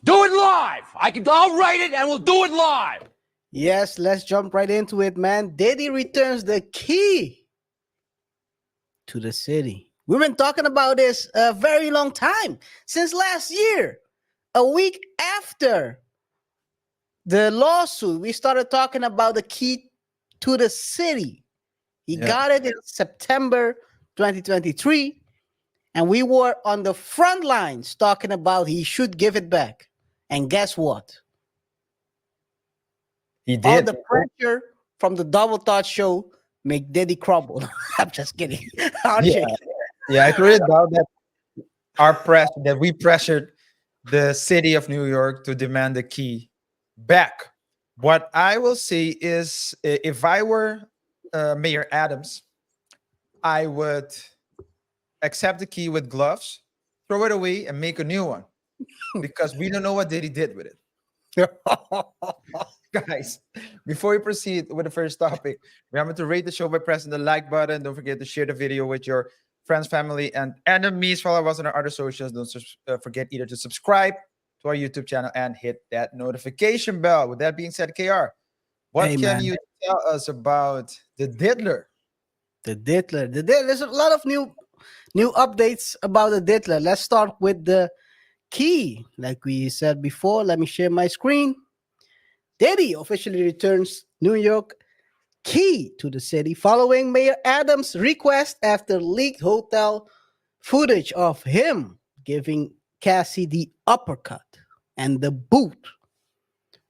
Do it live. I'll write it and we'll do it live. Yes, let's jump right into it, man. Diddy returns the key to the city. We've been talking about this a very long time, since last year. A week after the lawsuit, we started talking about the key to the city. He got it in September 2023, and we were on the front lines talking about he should give it back. And guess what? He did. All the pressure from the Double Thought show make Diddy crumble. I'm just kidding. Yeah, I read about that. We pressured the city of New York to demand the key back. What I will say is, if I were Mayor Adams, I would accept the key with gloves, throw it away, and make a new one, because we don't know what Diddy did with it. Guys, before we proceed with the first topic, remember to rate the show by pressing the like button. Don't forget to share the video with your friends, family, and enemies. Follow us on our other socials. Don't forget either to subscribe to our YouTube channel and hit that notification bell. With that being said, KR, what can you tell us about the Diddler? The Diddler. There's a lot of new updates about the Diddler. Let's start with the key. Like we said before, let me share my screen. Diddy officially returns New York key to the city following Mayor Adams' request after leaked hotel footage of him giving Cassie the uppercut and the boot.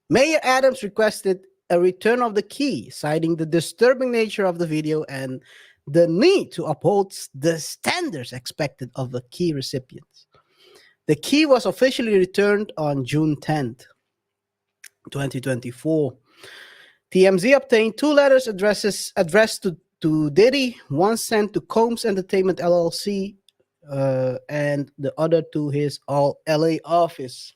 Mayor Adams requested a return of the key, citing the disturbing nature of the video and the need to uphold the standards expected of the key recipients. The key was officially returned on June 10th. 2024. TMZ obtained two letters addressed to Diddy, one sent to Combs Entertainment LLC and the other to his All LA office.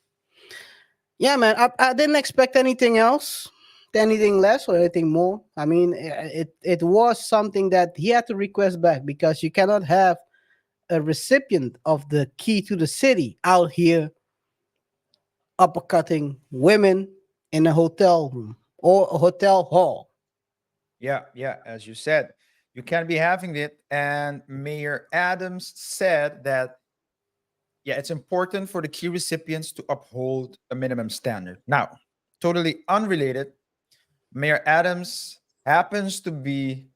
Yeah, man, I didn't expect anything else, anything less or anything more. I mean, it was something that he had to request back, because you cannot have a recipient of the key to the city out here uppercutting women in a hotel room or a hotel hall. Yeah, as you said, you can't be having it. And Mayor Adams said that, it's important for the key recipients to uphold a minimum standard. Now, totally unrelated, Mayor Adams happens to be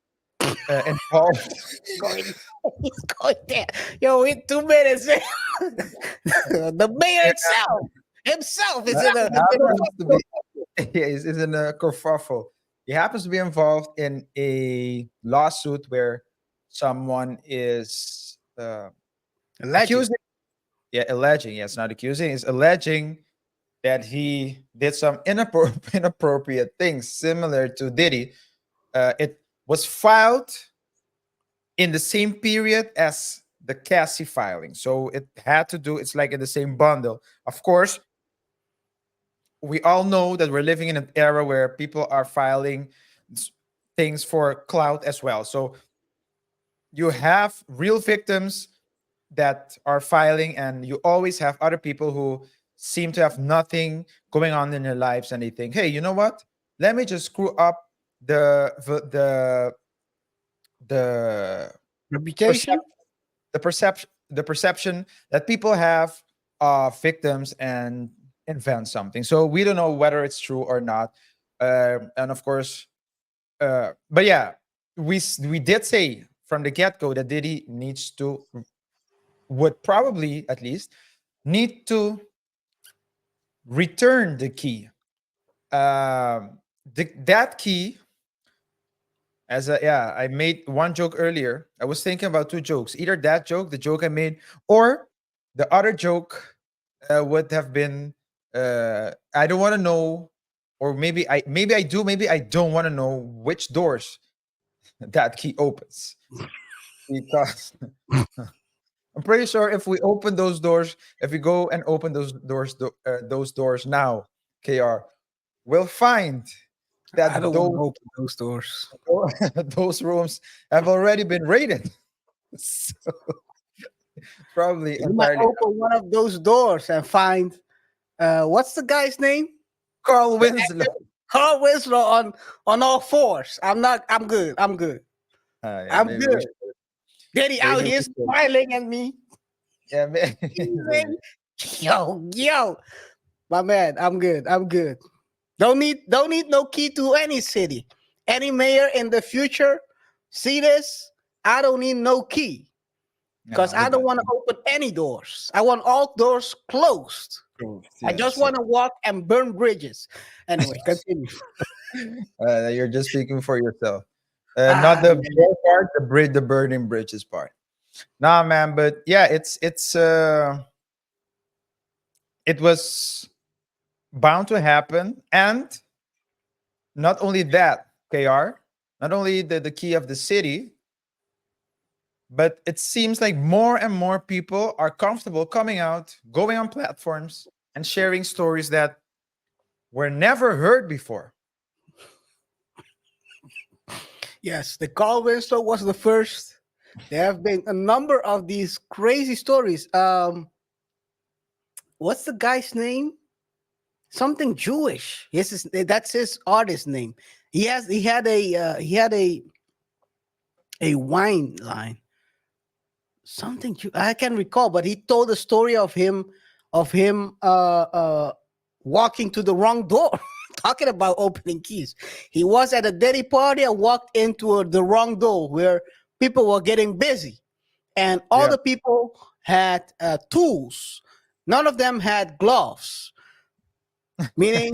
involved. He's going there. Yo, in 2 minutes. The mayor himself is in a kerfuffle. He happens to be involved in a lawsuit where someone is accusing. Alleging. Yes, not accusing. Is alleging that he did some inappropriate things similar to Diddy. It was filed in the same period as the Cassie filing, so it had to do. It's like in the same bundle. Of course, we all know that we're living in an era where people are filing things for clout as well. So you have real victims that are filing, and you always have other people who seem to have nothing going on in their lives, and they think, hey, you know what? Let me just screw up the reputation, the perception that people have of victims, and invent something. So we don't know whether it's true or not. And of course, but yeah, we did say from the get-go that Diddy would probably at least need to return the key. That key, I made one joke earlier. I was thinking about two jokes. Either that joke, the joke I made, or the other joke would have been, I don't want to know, or maybe I do, maybe I don't want to know which doors that key opens, because I'm pretty sure if we open those doors, if we go and open those doors now, KR, we'll find that I don't want to open those doors. Those rooms have already been raided. So, Probably You might entirely open one of those doors and find what's the guy's name? Carl Winslow. Carl Winslow on all fours. I'm not. I'm good. I'm good. Yeah, I'm maybe we good. should. Daddy out Maybe here we should. smiling at me. Yeah, maybe. Yo, my man. I'm good. I'm good. Don't need no key to any city. Any mayor in the future see this? I don't need no key because No, we I don't don't. want to open any doors. I want all doors closed. I just Yes, want to walk and burn bridges. Anyway, continue. you're just speaking for yourself. Not Ah, the man. door part, the burning bridges part. Nah, man, but yeah, it was bound to happen, and not only that, KR, not only the key of the city, but it seems like more and more people are comfortable coming out, going on platforms, and sharing stories that were never heard before. Yes, the Carl Winslow was the first. There have been a number of these crazy stories. What's the guy's name? Something Jewish. That's his artist name. He had a wine line. I can recall, but he told the story of him walking to the wrong door. Talking about opening keys. He was at a Diddy party and walked into the wrong door where people were getting busy. And all Yeah, the people had tools. None of them had gloves, meaning,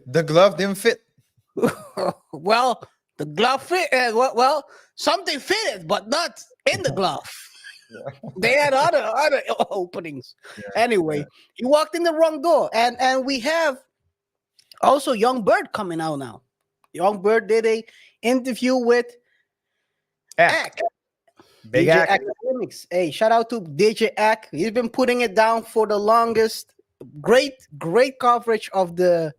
the glove didn't fit. well, the glove fit. Well, something fitted, but not in the glove. They had other openings. Yeah. Anyway, he walked in the wrong door, and we have also Young Bird coming out now. Young Bird did a interview with Act, Ak, big DJ act. Akademiks. Hey, shout out to DJ Ak. He's been putting it down for the longest. Great coverage of the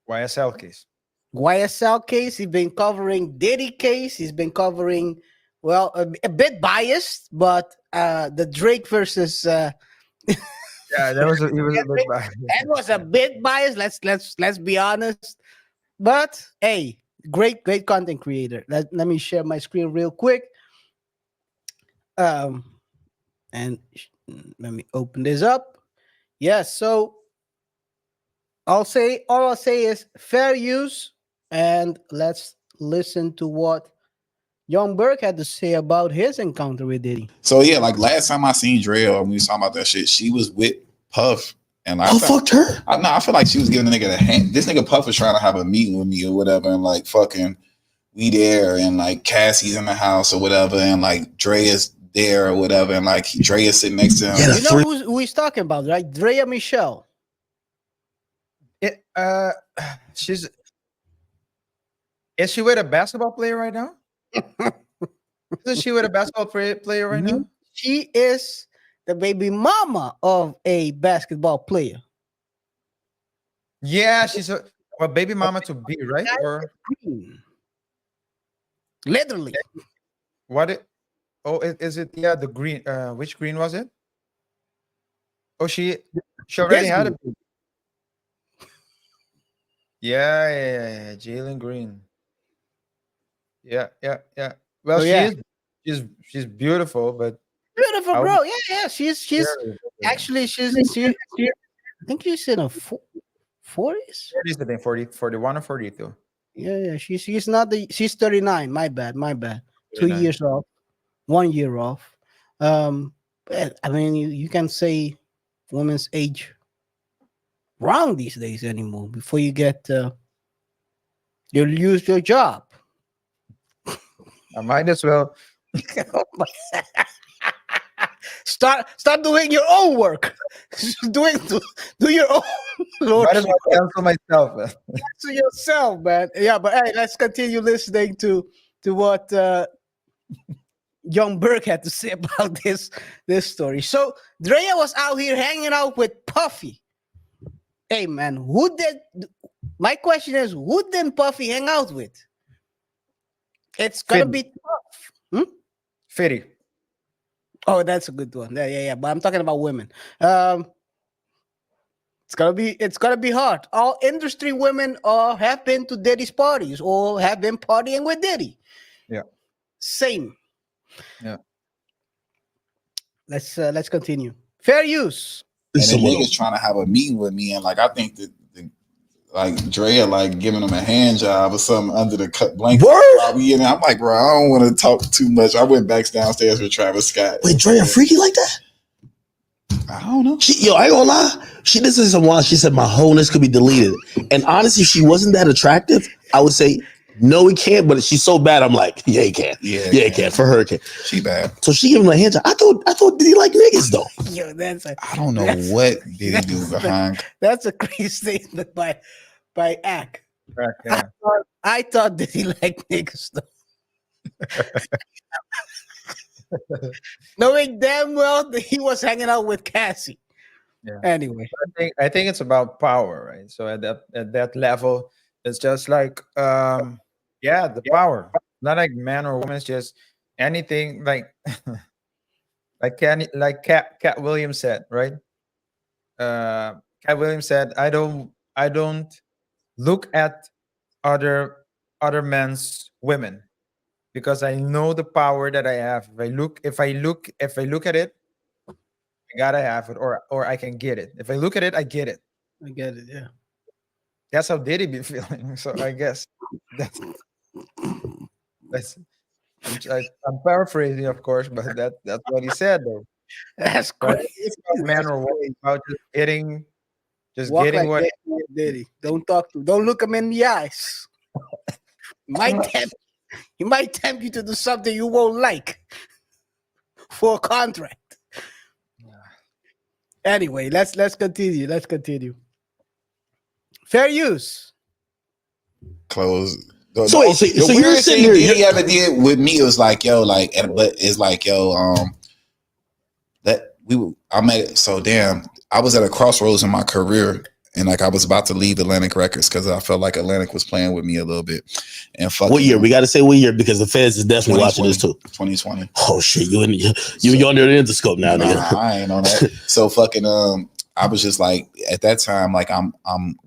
YSL case. YSL case. He's been covering Diddy case. He's been covering, well, a bit biased, but the Drake versus Yeah, he was a big bad. that was a bit biased. Let's be honest. But hey, great content creator. Let me share my screen real quick. Um, and let me open this up. Yes, so all I'll say is fair use, and let's listen to what Young Berg had to say about his encounter with Diddy. So yeah, like last time I seen Dre, when we was talking about that shit, she was with Puff. And I fucked her. I feel like she was giving the nigga the hand. This nigga Puff was trying to have a meeting with me or whatever, and like fucking we there, and like Cassie's in the house or whatever, and like Dre is there or whatever, and like Dre is sitting next to him. Yeah, You know who he's talking about, right? Drea Michelle. Is she with a basketball player right now? Isn't she with a basketball player right now? She is the baby mama of a basketball player. Yeah, she's a baby mama to be, right? Or Green. Literally. what? Is it? Yeah, the green. Which green was it? Oh, she already This had a. green. Yeah. Jalen Green. Yeah. Well, So, yeah. she's beautiful, but Beautiful I would- girl. Yeah. She's actually she I think she's in her 40s. 40s, I think 41 or 42. Yeah. She's not she's 39. My bad. 2 39. years off. 1 year off. But, I mean, you can say women's age wrong these days anymore. Before you get you'll lose your job. I might as well. Start doing your own work. do your own. Lord, Might as well cancel myself. to yourself, man. Yeah, but hey, let's continue listening to what Young Berg had to say about this story. So Drea was out here hanging out with Puffy. Hey, man, my question is, who did Puffy hang out with? It's gonna Finn. be tough. 50. Oh, that's a good one. Yeah. But I'm talking about women. It's gonna be hard. All industry women have been to Diddy's parties or have been partying with Diddy. Yeah. Same. Yeah. Let's continue. Fair use. And the niggas trying to have a meeting with me, and like I think that like Drea like giving him a hand job or something under the blanket. I'm like, bro, I don't want to talk too much. I went back downstairs with Travis Scott. Wait, Drea freaky like that? I don't know. I ain't gonna lie. She did say something. She said my wholeness could be deleted. And honestly, if she wasn't that attractive, I would say no, he can't. But she's so bad, I'm like, yeah, he can. Yeah, he can. For her, it can. She bad. So she gave him a hand job. I thought did he like niggas though? Yo, I don't know what did he do behind. That's a crazy statement by Ak. Yeah. I thought that he liked niggas though. Knowing damn well that he was hanging out with Cassie. Yeah. Anyway, I think it's about power, right? So at that level, it's just like the power. Not like man or woman. It's just anything like Cat Williams said, right? Cat Williams said, I don't look at other men's women because I know the power that I have. If I look at it, I gotta have it, or I can get it. If I look at it, I get it. I get it. Yeah, that's how Diddy be feeling. So I guess that's I'm paraphrasing, of course, but that's what he said, though. That's But crazy. it's about man or woman, about just getting Walk like what. Diddy. Don't look him in the eyes. He might tempt you to do something you won't like for a contract. Anyway, let's continue. Let's continue. Fair use. Close. So wait, so you're weirdest sitting thing there. Diddy ever did with me was like, yo, like, but it's like, yo, I met. So damn, I was at a crossroads in my career. And like I was about to leave Atlantic Records because I felt like Atlantic was playing with me a little bit. And What year? We got to say what year because the feds is definitely watching this too. 2020. Oh shit, you under the endoscope now, nigga. Nah, I ain't on that. So fucking I was just like at that time, like I'm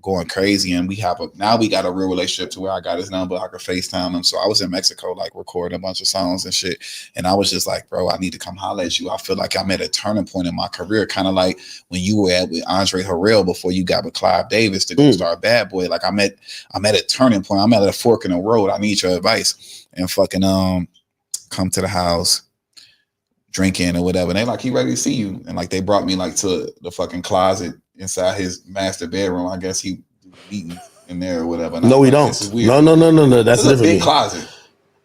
going crazy, and now we got a real relationship to where I got his number, I could FaceTime him. So I was in Mexico, like recording a bunch of songs and shit, and I was just like, bro, I need to come holler at you. I feel like I'm at a turning point in my career, kind of like when you were with Andre Harrell before you got with Clive Davis to go start Bad Boy. Like I'm at a turning point. I'm at a fork in the road. I need your advice. And fucking come to the house, drinking or whatever. And they like, he ready to see you. And like they brought me like to the fucking closet inside his master bedroom. I guess he eating in there or whatever. And no, we don't. No. That's a big closet,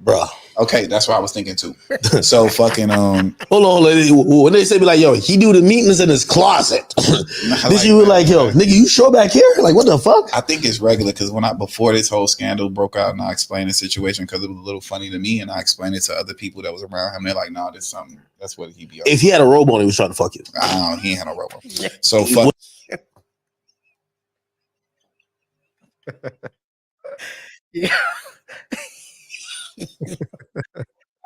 bro. Okay, that's what I was thinking too. So fucking hold on. When they say be like, yo, he do the meetings in his closet. This you were like, yo, nigga, you sure back here? Like, what the fuck? I think it's regular because before this whole scandal broke out and I explained the situation because it was a little funny to me and I explained it to other people that was around him. They're like, no, this something. That's what he be on. If he had a robe on, he was trying to fuck you. He ain't had no robe on. So fuck. Yeah.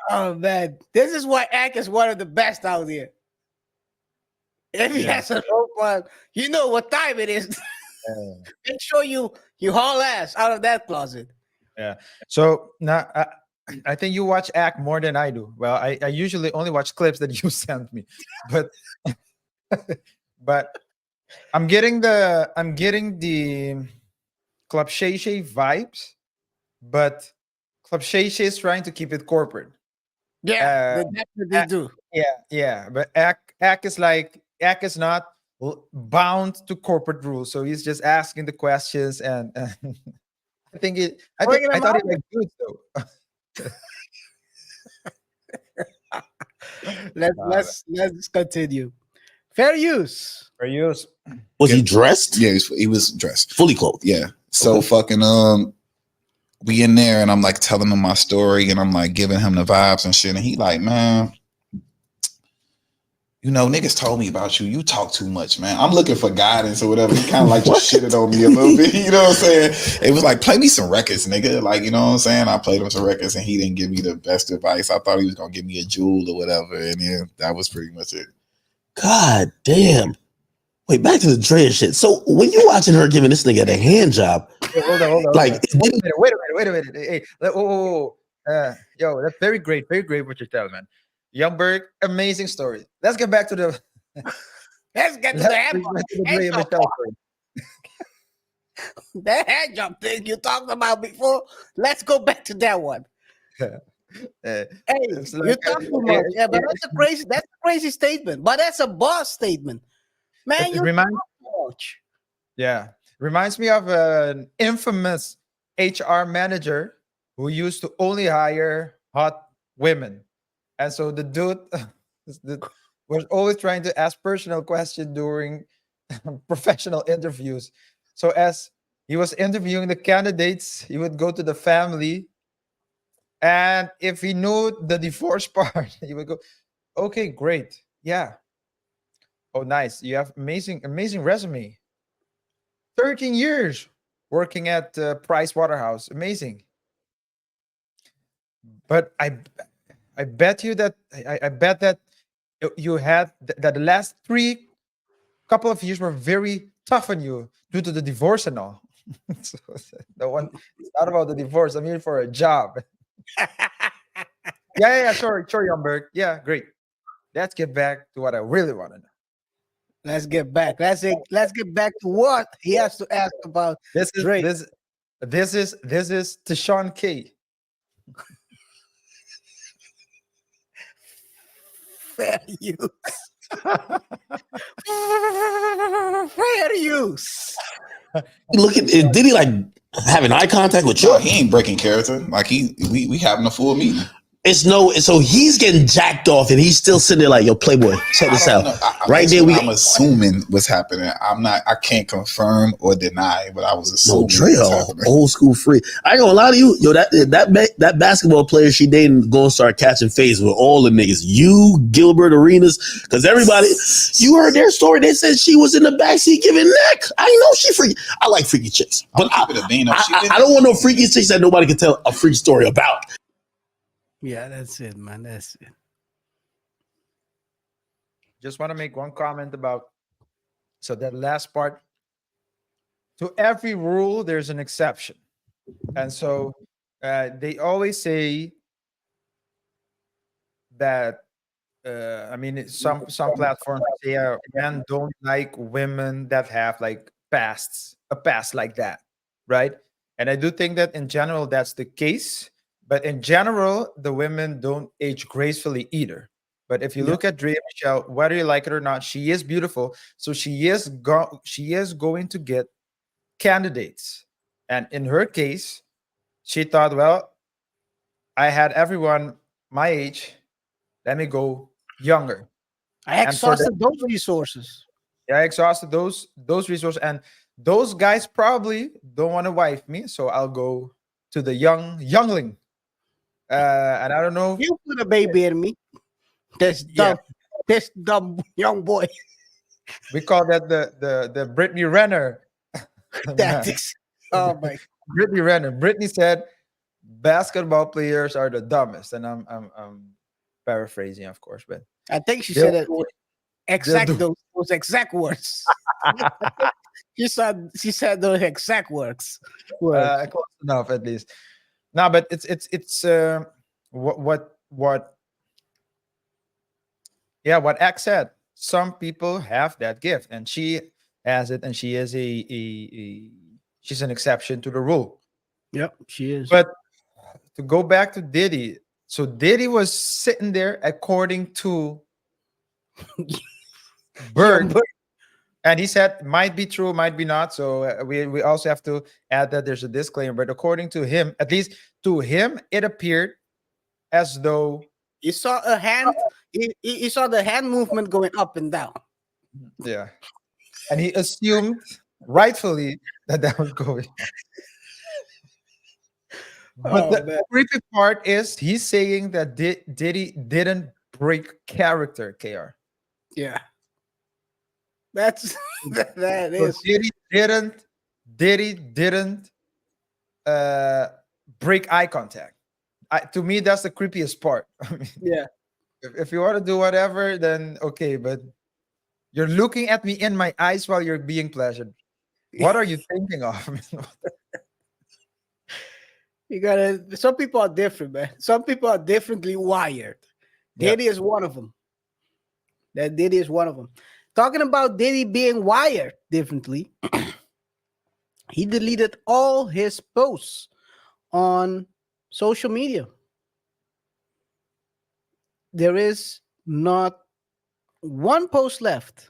Oh man, this is why Ak is one of the best out here. If he has a rope on, you know what time it is. Make sure you haul ass out of that closet. Yeah. So now I think you watch Ak more than I do. Well, I usually only watch clips that you send me, but I'm getting the Club Shay Shay vibes, but Club Shay Shay is trying to keep it corporate. Yeah, they definitely do. Yeah. But Ak is not bound to corporate rules, so he's just asking the questions, and I thought it was good though. Let's continue. Fair use. Fair use. Was he dressed? Yeah, he was dressed, fully clothed. Yeah. So fucking we in there and I'm like telling him my story and I'm like giving him the vibes and shit. And he like, man, you know, niggas told me about you. You talk too much, man. I'm looking for guidance or whatever. He kind of like just shitted on me a little bit. You know what I'm saying? It was like, play me some records, nigga. Like, you know what I'm saying? I played him some records and he didn't give me the best advice. I thought he was going to give me a jewel or whatever. And yeah, that was pretty much it. God damn. Wait, back to the Drea shit. So when you watching her giving this nigga the hand job, Hold on. like, Wait a minute. Hey, yo, that's very great what you're telling, man. Young Berg, amazing story. Let's get back to the. Let's get to the hand job. That hand job thing you talked about before. Let's go back to that one. Hey, you talk too much. Yeah, but that's a crazy statement. But that's a boss statement. Man, you talk too much. Yeah. Reminds me of an infamous HR manager who used to only hire hot women. And so the dude was always trying to ask personal questions during professional interviews. So as he was interviewing the candidates, he would go to the family. And if he knew the divorce part, he would go, okay, great. Yeah. Oh, nice. You have amazing resume. 13 years working at Price Waterhouse. Amazing. But I bet you that I bet that you had that the last couple of years were very tough on you due to the divorce and all. So it's not about the divorce. I'm here for a job. Yeah. Sure, Young Berg. Yeah, great. Let's get back to what I really want to know. Let's get back. Let's get back to what he has to ask about. This is Drake. this is Tashawn K. Fair use. Fair use. look at it. Did he like having eye contact with you? No, he ain't breaking character. Like we having a full meeting. It's no, so he's getting jacked off and he's still sitting there like, yo, Playboy, check this out. Right there, I'm assuming what's happening. I can't confirm or deny, but I was assuming. Drea, old school free. I ain't gonna lie to you, yo, that basketball player she dating gonna start catching phase with all the niggas. You, Gilbert Arenas, because everybody, you heard their story. They said she was in the backseat giving neck. I know she freaky. I like freaky chicks, but I don't want no freaky chicks that nobody can tell a freak story about. Yeah, that's it, man. That's it. Just want to make one comment about that last part. To every rule, there's an exception. And so they always say that some platforms say men don't like women that have like a past like that, right? And I do think that in general that's the case. But in general, the women don't age gracefully either. But if you look at Drea Michelle, whether you like it or not, she is beautiful. So she is going to get candidates. And in her case, she thought, well, I had everyone my age. Let me go younger. I exhausted those resources. Yeah, I exhausted those resources. And those guys probably don't want to wife me. So I'll go to the youngling. And I don't know. You put a baby in me. This dumb young boy. We call that the Brittany Renner. Oh my. Brittany Renner. Brittany said, "Basketball players are the dumbest," and I'm paraphrasing, of course, but I think she said those exact words. She said those exact words. Close enough, at least. No, but it's what X said. Some people have that gift, and she has it, and she is she's an exception to the rule. Yep, she is. But to go back to Diddy, so Diddy was sitting there according to Berg, and he said might be true, might be not. So we also have to add that there's a disclaimer. But according to him, at least to him, it appeared as though you saw a hand. You saw the hand movement going up and down. Yeah, and he assumed rightfully that was going on. But the creepy part is he's saying that Diddy didn't break character, KR. Yeah. That's that So is. Diddy didn't uh, break eye contact. To me, that's the creepiest part. I mean, Yeah. if you want to do whatever, then okay, but you're looking at me in my eyes while you're being pleasured. What are you thinking of? I mean, You gotta. Some people are different, man. Some people are differently wired. yeah, Diddy is one of them. That Diddy is one of them. Talking about Diddy being wired differently, he deleted all his posts on social media. There is not one post left.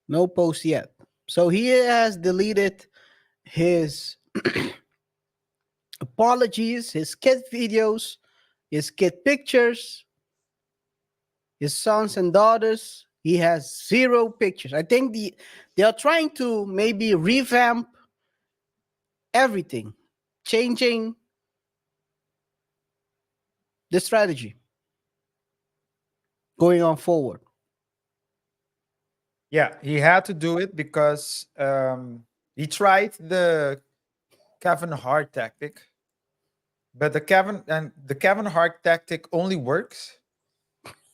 No post yet. So he has deleted his apologies, his kid videos, his kid pictures, his sons and daughters. He has zero pictures. I think they are trying to maybe revamp everything, changing the strategy going on forward. yeah, he had to do it because he tried the Kevin Hart tactic, but the Kevin Hart tactic only works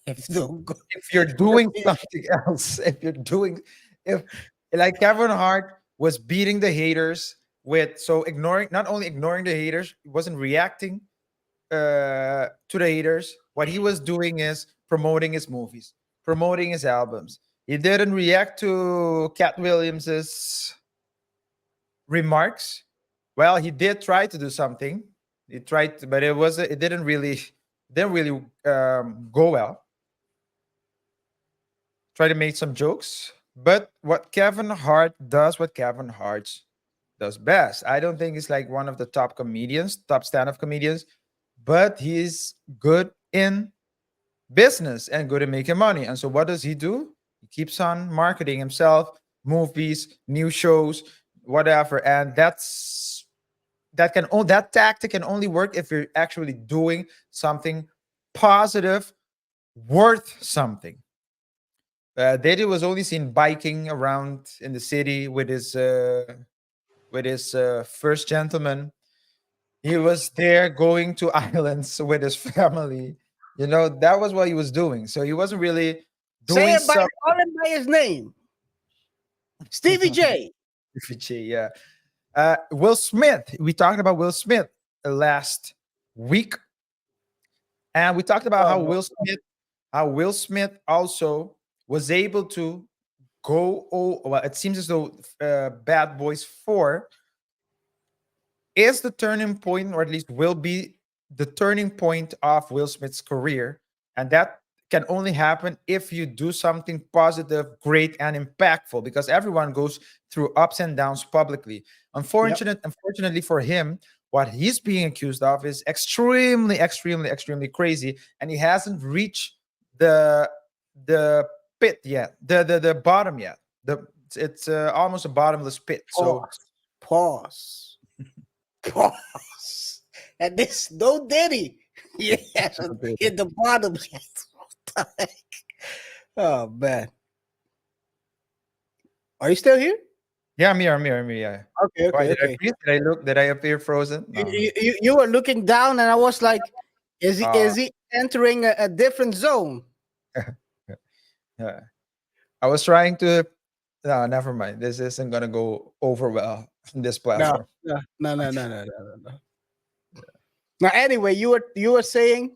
If don't go- if you're doing something else. If like Kevin Hart was beating the haters with so ignoring not only ignoring the haters, he wasn't reacting to the haters. What he was doing is promoting his movies, promoting his albums. He didn't react to Cat Williams's remarks. Well, he did try to do something. He tried, but it didn't really go well. Try to make some jokes. But what Kevin Hart does best. I don't think he's like one of the top comedians, top stand-up comedians, but he's good in business and good at making money. And so what does he do? He keeps on marketing himself, movies, new shows, whatever. And that tactic can only work if you're actually doing something positive, worth something. Dede was only seen biking around in the city with his first gentleman. He was there going to islands with his family. That was what he was doing. So he wasn't really Say doing it by some call him by his name. Stevie J. refugee. Yeah. Will Smith. We talked about Will Smith last week, and we talked about how Will Smith also was able to go. Oh, well, it seems as though Bad Boys 4 is the turning point, or at least will be the turning point of Will Smith's career. And that can only happen if you do something positive, great, and impactful, because everyone goes through ups and downs publicly. Yep. Unfortunately for him, what he's being accused of is extremely, extremely, extremely crazy, and he hasn't reached the pit yet, the bottom yet. It's almost a bottomless pit. So Pause. Pause. And this no Diddy. He hasn't hit the bottom yet. What the heck? Oh man. Are you still here? yeah, I'm here. Yeah. Okay, Why okay, did I okay. freeze? Did I look? Did I appear frozen? You, No. you, you you were looking down, and I was like, "Is he? Uh, Is he entering a different zone?" yeah. I was trying to. No, never mind. This isn't gonna go over well on this No, platform. no. Now, anyway, you were saying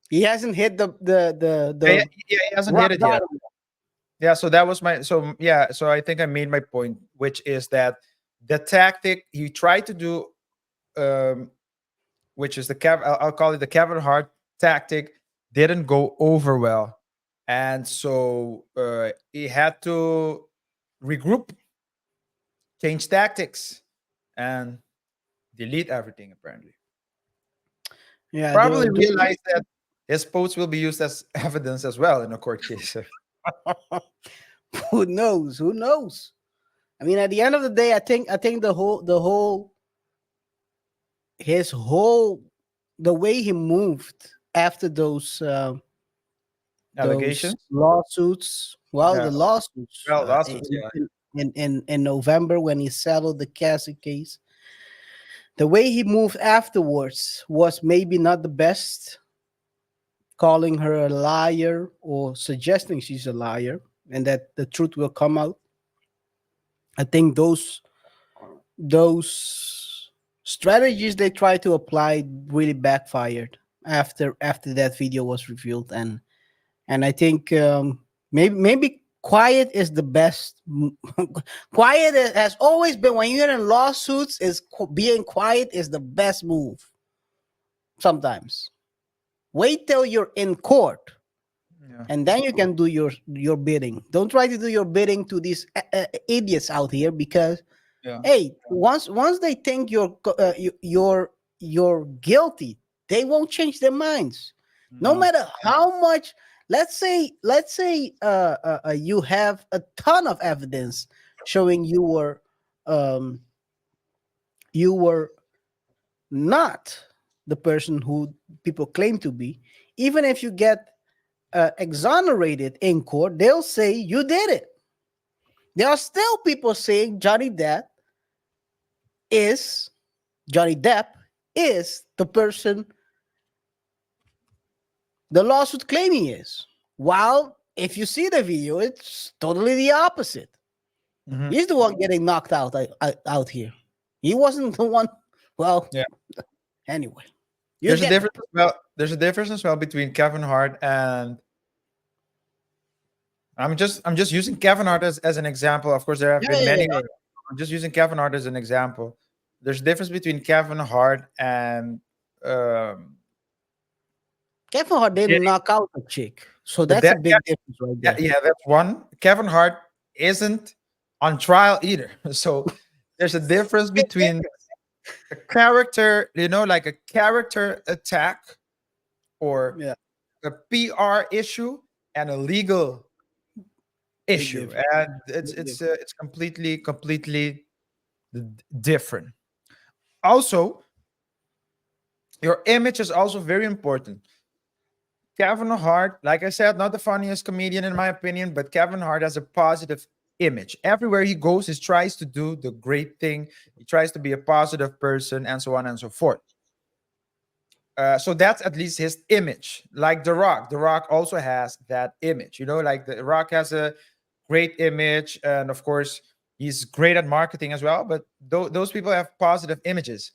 he hasn't hit the Yeah, he hasn't rock hit it yet. bottom. Yeah, so that was my so yeah, so I think I made my point, which is that the tactic he tried to do, um, which is I'll call it the Kevin Hart tactic, didn't go over well, and so he had to regroup, change tactics, and delete everything. Apparently, Yeah, probably realize that his posts will be used as evidence as well in a court case. who knows? Who knows? I mean, at the end of the day, I think the whole the way he moved after those Allegations. those lawsuits. Well, Yeah. the lawsuits Well, lawsuits. Yeah. in November when he settled the Cassie case. The way he moved afterwards was maybe not the best, calling her a liar or suggesting she's a liar and that the truth will come out. I think those strategies they tried to apply really backfired after that video was revealed, and I think maybe quiet is the best. Quiet has always been, when you're in lawsuits, is being quiet is the best move. Sometimes wait till you're in court Yeah. and then you can do your bidding. Don't try to do your bidding to these idiots out here, because Yeah. hey, once they think you're guilty, they won't change their minds. No matter how much. Let's say you have a ton of evidence showing you were not the person who people claim to be. Even if you get exonerated in court, they'll say you did it. There are still people saying is Johnny Depp is the person the lawsuit claiming he is. While if you see the video, it's totally the opposite. Mhm. He's the one getting knocked out here. He wasn't the one. Well, Yeah. anyway, There's a difference as well. There's a difference as well between Kevin Hart and I'm just using Kevin Hart as an example. Of course, there have been many. Other, I'm just using Kevin Hart as an example. There's a difference between Kevin Hart and Kevin Hart didn't Diddy. knock out a chick, so But that's a big difference right yeah, there. yeah, that's one. Kevin Hart isn't on trial either. So there's a difference between a character, like a character attack or Yeah. a PR issue and a legal issue, difference. and Big it's completely different. Also, your image is also very important. Kevin Hart, like I said, not the funniest comedian in my opinion, but Kevin Hart has a positive image. Everywhere he goes, he tries to do the great thing. He tries to be a positive person, and so on and so forth. So that's at least his image. Like The Rock. The Rock also has that image. Like The Rock has a great image, and of course, he's great at marketing as well. But those people have positive images.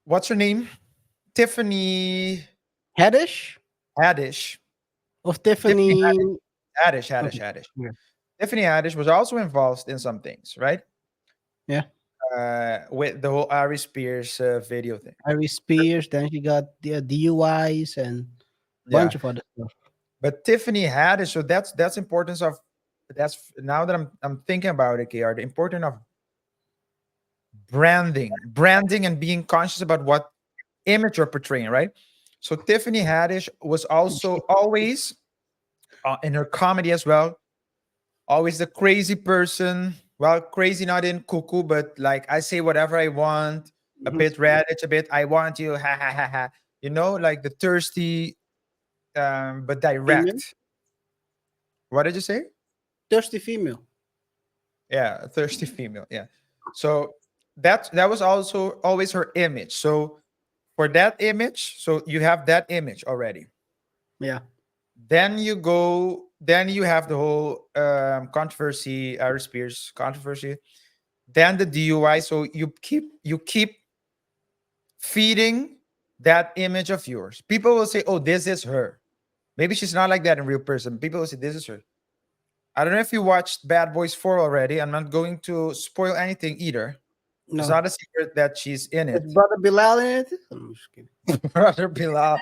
What's her name? Tiffany Haddish Haddish. of Tiffany Tiffany. Haddish. Okay. Yeah. Tiffany Haddish was also involved in some things, right? Yeah. With the whole Ari Spears video thing. Ari Spears. Then she got the DUIs and a Yeah. bunch of other stuff. But Tiffany Haddish, so that's importance of that's now that I'm thinking about it, KR, the importance of branding and being conscious about what image you're portraying, right? So Tiffany Haddish was also always in her comedy as well, always the crazy person. Well, crazy not in cuckoo, but like I say whatever I want, a Mhm. bit radish, a bit I want you, ha ha ha ha. Like the thirsty, but direct. What did you say? Thirsty female. Yeah, a thirsty female. Yeah. So that was also always her image. So for that image, so you have that image already. Yeah. Then you have the whole controversy, Ari Spears controversy. Then the DUI. So you keep feeding that image of yours. People will say, "Oh, this is her." Maybe she's not like that in real person. People will say, "This is her." I don't know if you watched Bad Boys 4 already. I'm not going to spoil anything either. It's No. not a secret that she's in it. Is Brother Bilal in it? I'm just kidding. Brother Bilal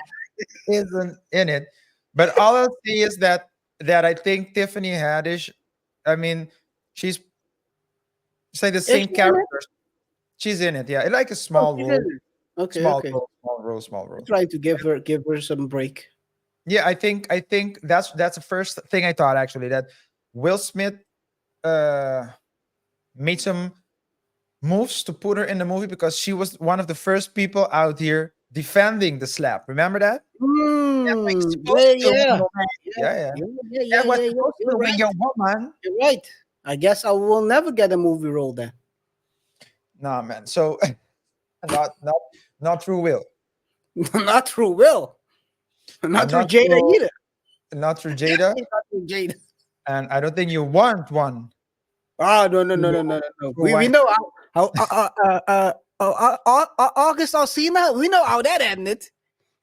isn't in it. But all I'll say is that I think Tiffany Haddish, I mean, she's like the same she in it? character. She's in it, yeah. It's like a small she role. did it. Okay. Small Okay. role. Trying to give her some break. Yeah, I think that's the first thing I thought actually, that Will Smith made some moves to put her in the movie because she was one of the first people out here defending the slap. Remember that? That's what you're Mm, supposed to do when yeah, you're man. yeah, Yeah, yeah. yeah. That's what you're Yeah. supposed to do You're when right. you're woman. You're right. I guess I will never get a movie role then. Nah, man. So not through will. Not through Will. Not And through not Jada through either. not through Jada. Not through Jada. And I don't think you want one. Oh no no no Through no no no no. through We wife. know how August Alsina. We know how that ended.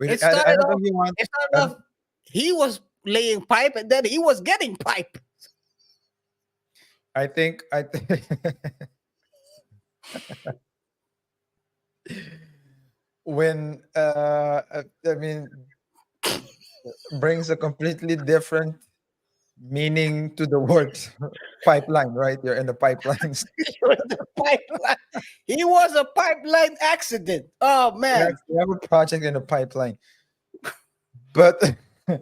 It I started don't off. think you want It started off. He was laying pipe, and then he was getting pipe. I think when I mean brings a completely different meaning to the word pipeline, right? You're in the pipelines. He was the pipeline. He was a pipeline accident. Oh man. We have a project in the pipeline. But no,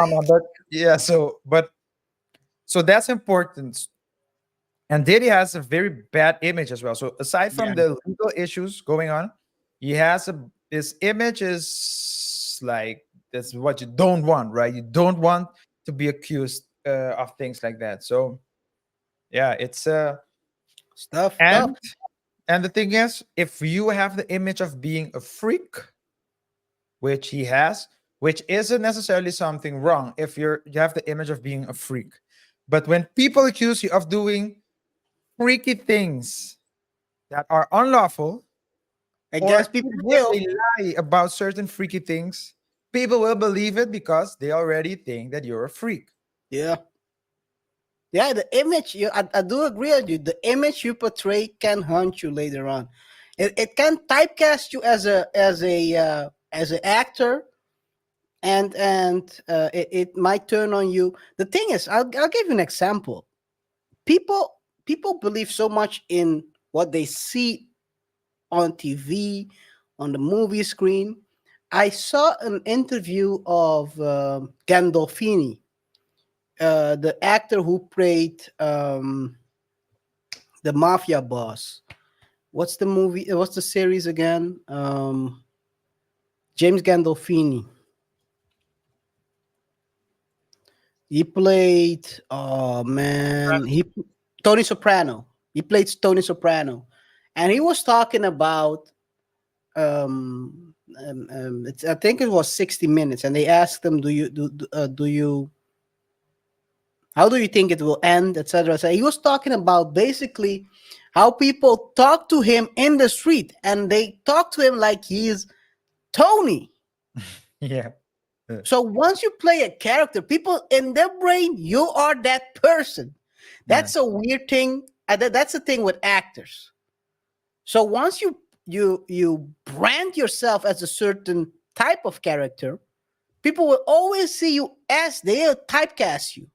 no, but yeah, so that's important. And Diddy has a very bad image as well. So aside from Yeah. the legal issues going on, he has his image is like that's what you don't want, right? You don't want to be accused of things like that. So yeah, it's Stuff. and and the thing is, if you have the image of being a freak, which he has, which isn't necessarily something wrong if you have the image of being a freak. But when people accuse you of doing freaky things that are unlawful, I or guess people even if will. they lie about certain freaky things, people will believe it because they already think that you're a freak. Yeah. Yeah, the image I do agree with you. The image you portray can haunt you later on. It can typecast you as an actor, and it might turn on you. The thing is, I'll give you an example. People believe so much in what they see on TV, on the movie screen. I saw an interview of Gandolfini, the actor who played the mafia boss. What's the movie? What's the series again? James Gandolfini. He played. Oh man, Tony Soprano. He played Tony Soprano, and he was talking about. I think it was 60 Minutes, and they asked him, do you how do you think it will end, etc. So he was talking about basically how people talk to him in the street, and they talk to him like he's Tony. Yeah. So once you play a character, people in their brain, you are that person. That's a weird thing. That's the thing with actors. So once you brand yourself as a certain type of character, people will always see you as they'll typecast you.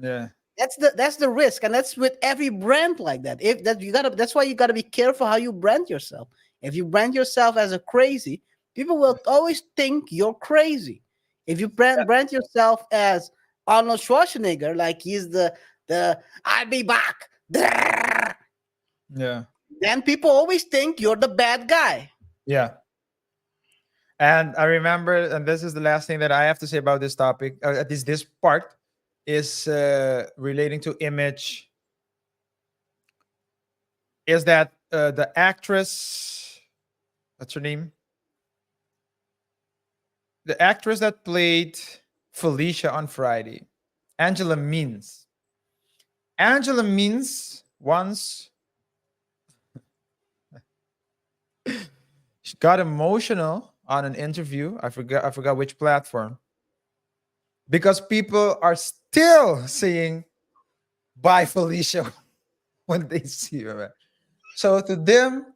Yeah. That's the risk, and that's with every brand like that. If that you gotta, that's why you gotta be careful how you brand yourself. If you brand yourself as a crazy, people will always think you're crazy. If you brand yourself as Arnold Schwarzenegger, like he's the I'll be back, Yeah. then people always think you're the bad guy. Yeah. And I remember, and this is the last thing that I have to say about this topic, at least this part, is relating to image. Is that the actress, what's her name? The actress that played Felicia on Friday, Angela Means. Angela Means once she got emotional on an interview. I forgot which platform. Because people are still saying bye Felicia when they see her. So to them,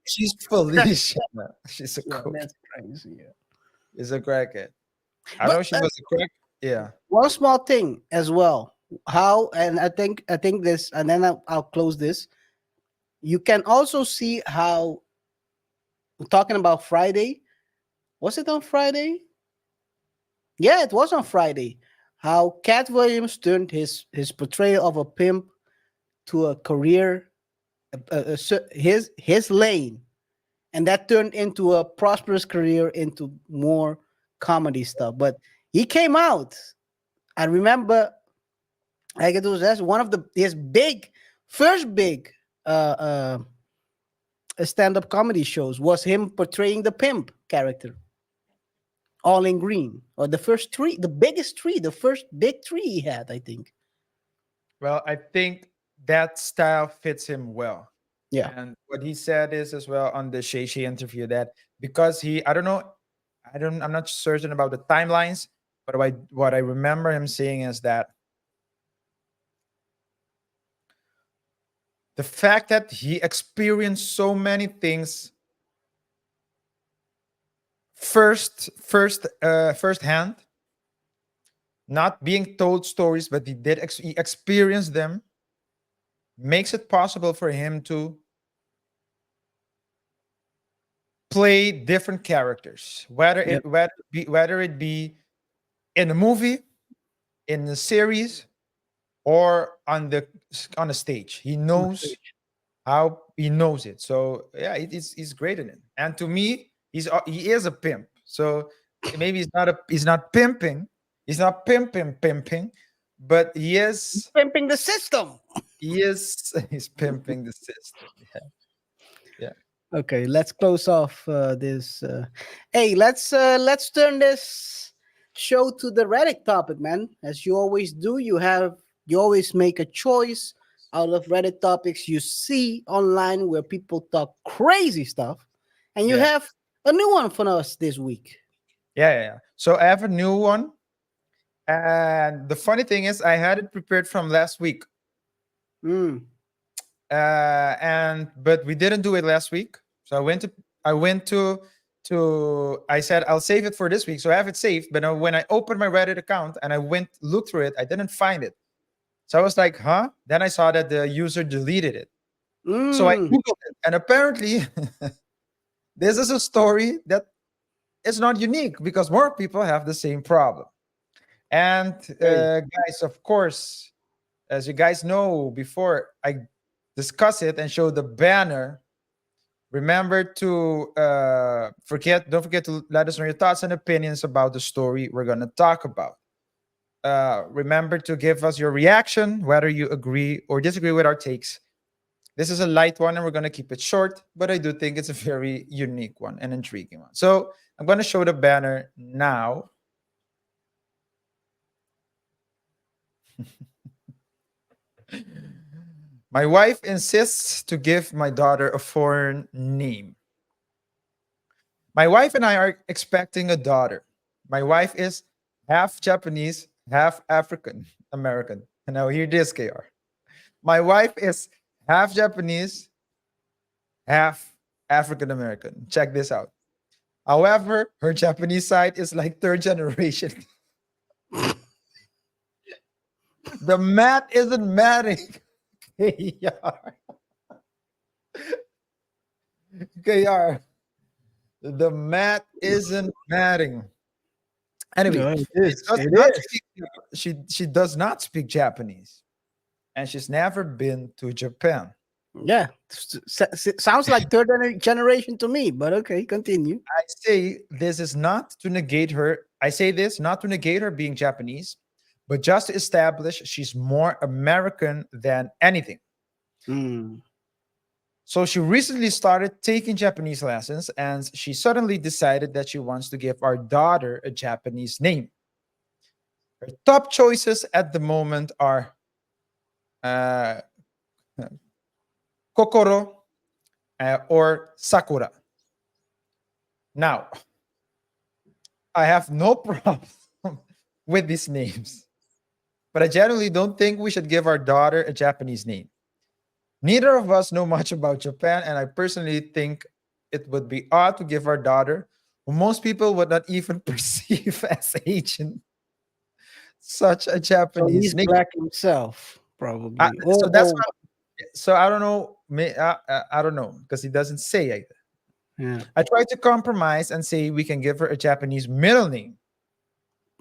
she's Felicia. She's a coach. That's crazy. Yeah. She's a crackhead. I But, know she was a crack. Yeah. one small thing as well. How, and I think this, and then I'll close this. You can also see how, talking about Friday. Was it on Friday? Yeah, it was on Friday. How Cat Williams turned his portrayal of a pimp to a career, his lane, and that turned into a prosperous career into more comedy stuff. But he came out. I remember, like it was that's one of his first big uh, stand-up comedy shows was him portraying the pimp character, all in green, or the first three, the biggest three, the first big three he had, I think. Well, I think that style fits him well. Yeah. And what he said is as well on the Shay Shay interview that because I don't know, I'm not certain about the timelines, but what I remember him saying is that the fact that he experienced so many things firsthand, not being told stories, but he experienced them, makes it possible for him to play different characters, Yep. whether it be in a movie, in a series, or on the stage. He knows it. So yeah, he's great in it. And to me, he is a pimp. So maybe he's not pimping, pimping, but Pimping the system. he's pimping the system. Yeah. Yeah. Okay, let's close off this. Hey, let's turn this show to the Reddit topic, man. As you always do, you always make a choice out of Reddit topics you see online where people talk crazy stuff, and you Yeah. have a new one for us this week. Yeah. So I have a new one. And the funny thing is I had it prepared from last week. Mm. And but we didn't do it last week. So I went to I said I'll save it for this week. So I have it saved. But when I opened my Reddit account and I looked through it, I didn't find it. So I was like, huh? Then I saw that the user deleted it. So I Mm. Googled it. And apparently this is a story that is not unique because more people have the same problem. And guys, of course, as you guys know, before I discuss it and show the banner, remember to don't forget to let us know your thoughts and opinions about the story we're going to talk about. Remember to give us your reaction, whether you agree or disagree with our takes. This is a light one and we're going to keep it short, but I do think it's a very unique one and intriguing one. So I'm going to show the banner now. My wife insists to give my daughter a foreign name. My wife and I are expecting a daughter. My wife is half Japanese, half African American. And now hear this, KR. My wife is half Japanese, half African American. Check this out. However, her Japanese side is like third generation. The math isn't matting. KR. KR. The math isn't matting. Anyway, No, it she is. does It not is. she does not speak Japanese, and she's never been to Japan. Yeah. Sounds like third generation to me, but okay, continue. I say this is not to negate her. I say this not to negate her being Japanese, but just to establish she's more American than anything. Mm. So she recently started taking Japanese lessons, and she suddenly decided that she wants to give our daughter a Japanese name. Her top choices at the moment are uh, Kokoro or Sakura. Now, I have no problem with these names, but I generally don't think we should give our daughter a Japanese name. Neither of us know much about Japan, and I personally think it would be odd to give our daughter, who most people would not even perceive as Asian, such a So Japanese he's name. black himself, probably. So that's Oh, how, so I don't know. I don't know because he doesn't say either. yeah, I tried to compromise and say we can give her a Japanese middle name,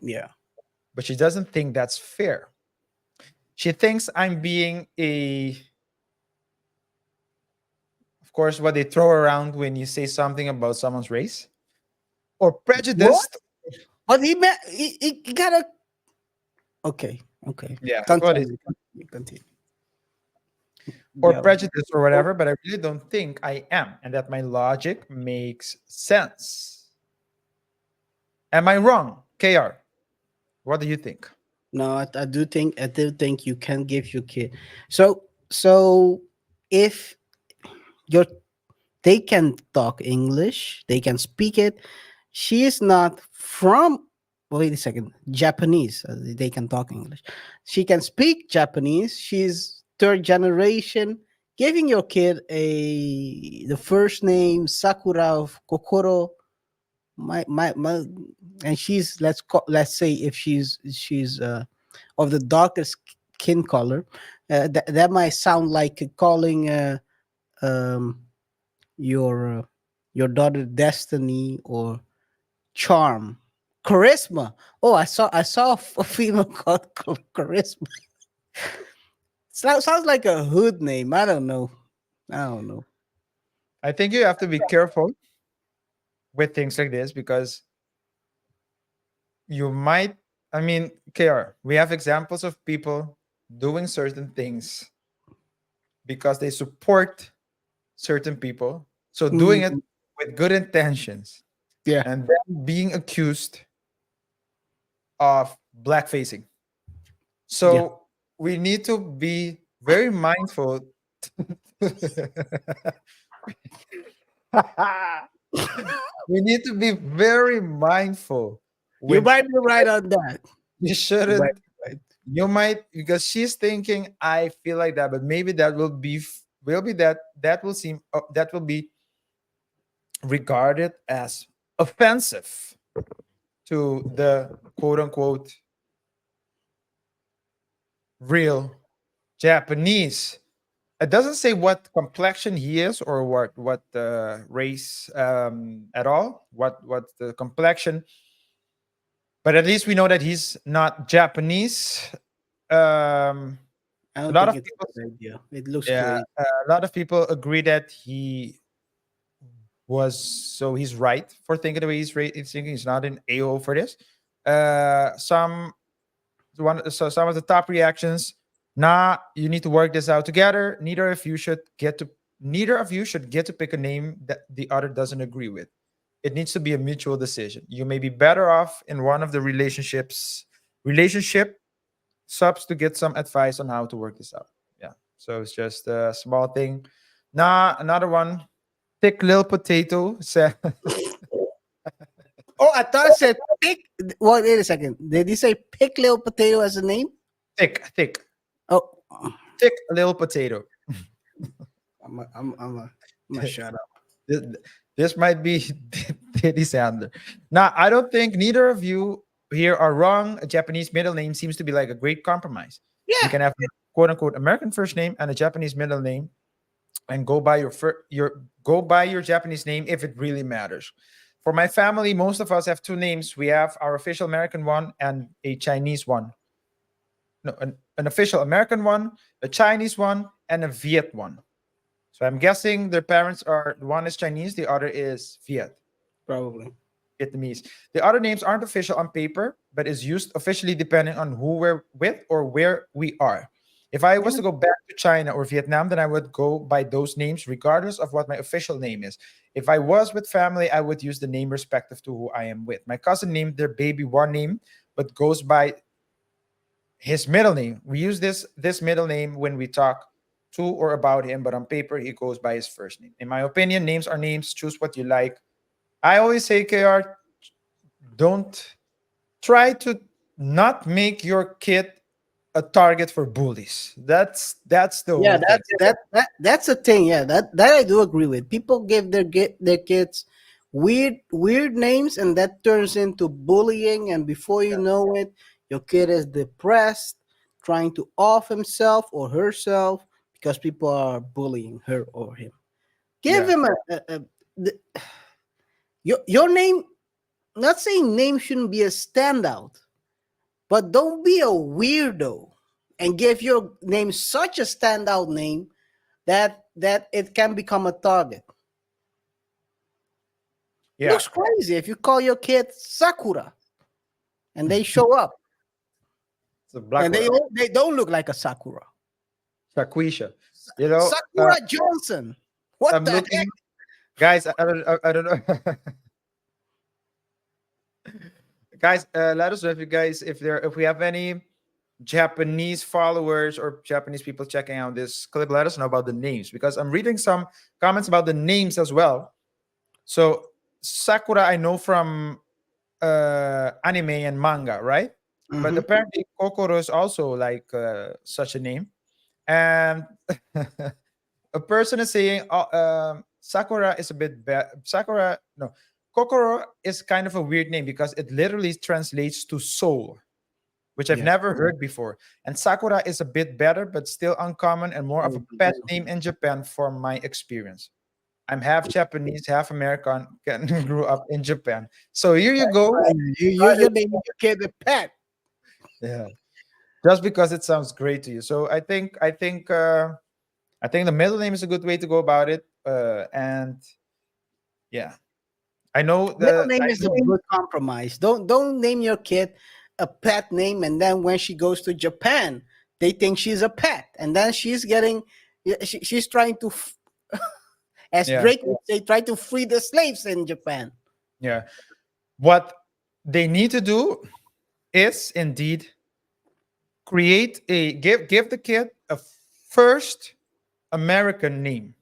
yeah. but she doesn't think that's fair. She thinks I'm being a. of course, what they throw around when you say something about someone's race or prejudiced. But he gotta. Okay. Yeah, that's what it is. Continue. Or Yeah. prejudice or whatever, but I really don't think I am, and that my logic makes sense. Am I wrong, KR? What do you think? No, I do think you can give your kid. So if your they can talk English, they can speak it. She is not from. Wait a second, Japanese. They can talk English. She can speak Japanese. She's third generation. Giving your kid the first name Sakura of Kokoro, my, and she's let's say if she's of the darkest skin color, that might sound like calling um your uh, your daughter Destiny or Charm, Charisma. Oh, I saw a female called Charisma. Sounds like a hood name. I don't know. I think you have to be careful with things like this because you might, I mean, KR, we have examples of people doing certain things because they support certain people. So doing it Mm, with good intentions yeah. and then being accused of blackfacing. Yeah. So we need to be very mindful. We need to be very mindful You with might be right on that. you You shouldn't might be right. you might because she's thinking I feel like that, but maybe that will be that will seem that will be regarded as offensive to the quote unquote real Japanese. It doesn't say what complexion he is or what race at all. What the complexion, but at least we know that he's not Japanese. Um, I a don't lot think of it's people, a good idea. It looks yeah, crazy. a lot of people agree that he was so he's right for thinking the way he's thinking. He's not an AO for this. Some one so some of the top reactions. Nah, you need to work this out together. Neither of you should get to pick a name that the other doesn't agree with. It needs to be a mutual decision. You may be better off in one of the relationship subs to get some advice on how to work this out. Yeah. So it's just a small thing. Nah, another one. Thick little potato said Oh, I thought it said pick. Well, wait a second. Did he say pick little potato as a name? thick Oh, little potato. I'm a shut up. This, this might be Diddy Sander. Now, I don't think neither of you here are wrong. A Japanese middle name seems to be like a great compromise. You Yeah. can have a quote unquote American first name and a Japanese middle name, and go by your Japanese name if it really matters. For my family, most of us have two names. We have our official American one and a Chinese one. No, an official American one, a Chinese one, and a Viet one. So I'm guessing their parents are one is Chinese, the other is Probably. Vietnamese. The other names aren't official on paper, but is used officially depending on who we're with or where we are. If I was Yeah. to go back to China or Vietnam, then I would go by those names regardless of what my official name is. If I was with family, I would use the name respective to who I am with. My cousin named their baby one name, but goes by his middle name. We use this middle name when we talk to or about him, but on paper he goes by his first name. In my opinion, names are names. Choose what you like. I always say, KR, don't try to not make your kid a target for bullies. That's the Yeah, whole thing. that's a thing. Yeah, that I do agree with. People give their kids weird names, and that turns into bullying. And before you know it, your kid is depressed, trying to off himself or herself because people are bullying her or him. Give Yeah. him the, your name. Not saying name shouldn't be a standout, but don't be a weirdo and give your name such a standout name that that it can become a target. Yeah. Looks crazy if you call your kid Sakura and they show up It's a black and they don't look like a Sakura. Shaquisha. You know, Sakura Johnson. What I'm the looking, heck? guys. I don't know. Guys, let us know if we have any Japanese followers or Japanese people checking out this clip. Let us know about the names, because I'm reading some comments about the names as well. So Sakura, I know from anime and manga, right? But Mhm. apparently Kokoro is also like such a name. And a person is saying Sakura is a bit bad. Sakura, no, Kokoro is kind of a weird name because it literally translates to soul, which I've Yes. never heard before. And Sakura is a bit better, but still uncommon and more of a pet name in Japan from my experience. I'm half Japanese, half American, and grew up in Japan. So here you go. You're naming your kid a pet. Yeah, just because it sounds great to you. So I think the middle name is a good way to go about it. And yeah, I know Middle the name I is a know, good compromise. Don't name your kid a pet name, and then when she goes to Japan, they think she's a pet, and then she's trying to, as yeah, Drake would say, try to free the slaves in Japan. yeah. What they need to do is indeed give the kid a first American name,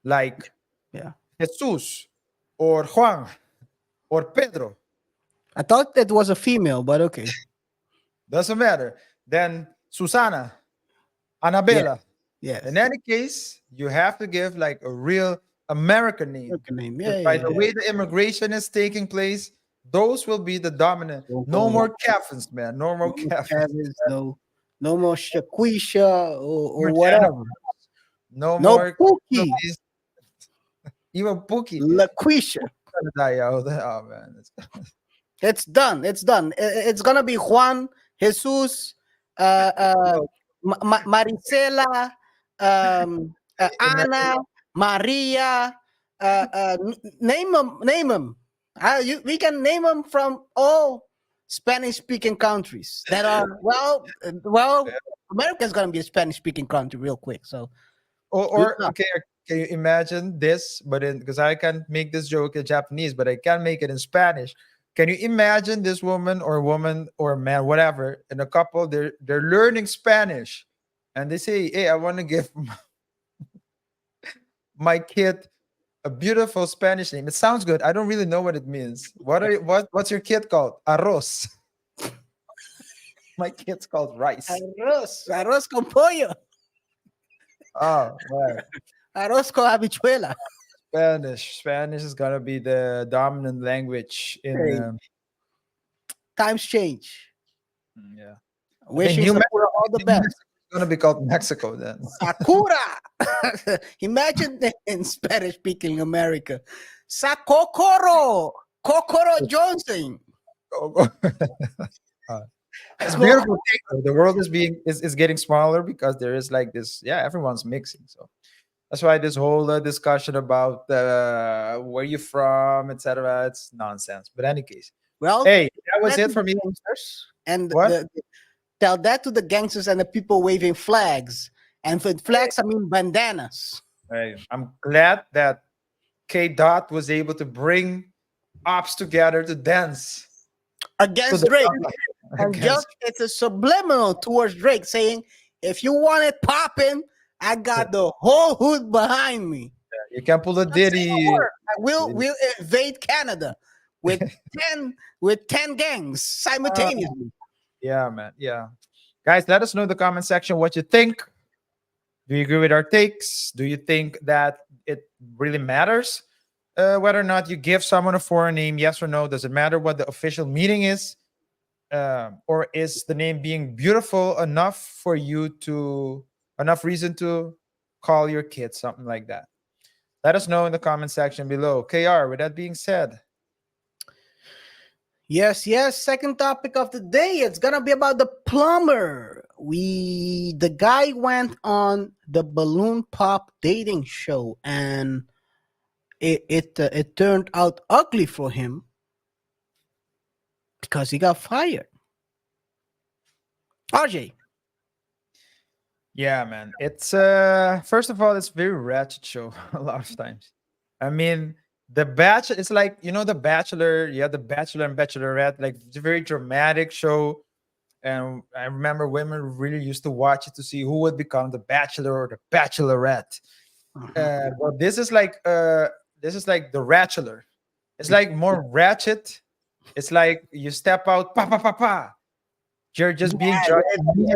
like Yeah, Jesus or Juan or Pedro. I thought that was a female, but okay. Doesn't matter. Then Susana, Yeah, Annabella. yes. In any case, you have to give like a real American name. American name. Because Yeah, by yeah, the yeah. way the immigration is taking place, those will be the dominant. Don't No go more Cathins, man. No more no Cathins. Travis, no more Shaquisha More or Jenna. whatever. No No more Pookie, even Pookie. LaQuisha. Gonna die out. Oh man. It's done. It's done. It's gonna be Juan, Jesus, Maricela, Ana, Maria. Name them. Name them. We can name them from all Spanish-speaking countries that are well. America's gonna be a Spanish-speaking country real quick. So good Or luck. okay, can you imagine this? But in because I can't make this joke in Japanese, but I can make it in Spanish. Can you imagine this woman or man, whatever, in a couple, they're learning Spanish, and they say, "Hey, I want to give my kid a beautiful Spanish name. It sounds good. I don't really know what it means. What's your kid called? Arroz. My kid's called rice. Arroz con pollo, Oh, right. arroz con habichuela. Spanish is gonna be the dominant language in. Hey, times change. Yeah. I think Wishing New Sakura all the best. Mexico is gonna be called Mexico then. Sakura. Imagine that in Spanish speaking America. Sakokoro. Kokoro Johnson. Uh, it's beautiful thing, though. The world is getting smaller because there is like this. Yeah, everyone's mixing. So that's why this whole discussion about where you from, etc. It's nonsense. But any case, Well, hey, that was that it to for the me. gangsters and What? tell that to the gangsters and the people waving flags. And for flags, I mean bandanas. Hey, I'm glad that K Dot was able to bring ops together to dance to Against the Drake. song And against. just it's a subliminal towards Drake saying, if you want it popping, I got the whole hood behind me. You can pull a Just say the Diddy. word. We'll invade Canada with 10 gangs simultaneously. Yeah, man. Yeah. Guys, let us know in the comment section what you think. Do you agree with our takes? Do you think that it really matters whether or not you give someone a foreign name? Yes or no? Does it matter what the official meaning is? Or is the name being beautiful enough for you to, enough reason to call your kid something like that? Let us know in the comment section below. KR, with that being said, Yes. Second topic of the day. It's gonna be about the plumber. the guy went on the balloon pop dating show, and it turned out ugly for him because he got fired. RJ. Yeah, man. It's first of all, it's very ratchet show a lot of times. I mean, the Bachelor. It's like the Bachelor. You have the Bachelor and Bachelorette. Like it's a very dramatic show, and I remember women really used to watch it to see who would become the Bachelor or the Bachelorette. Well, this is like the Ratcheler. It's like more ratchet. It's like you step out, pa pa pa pa. You're just being Yeah, judged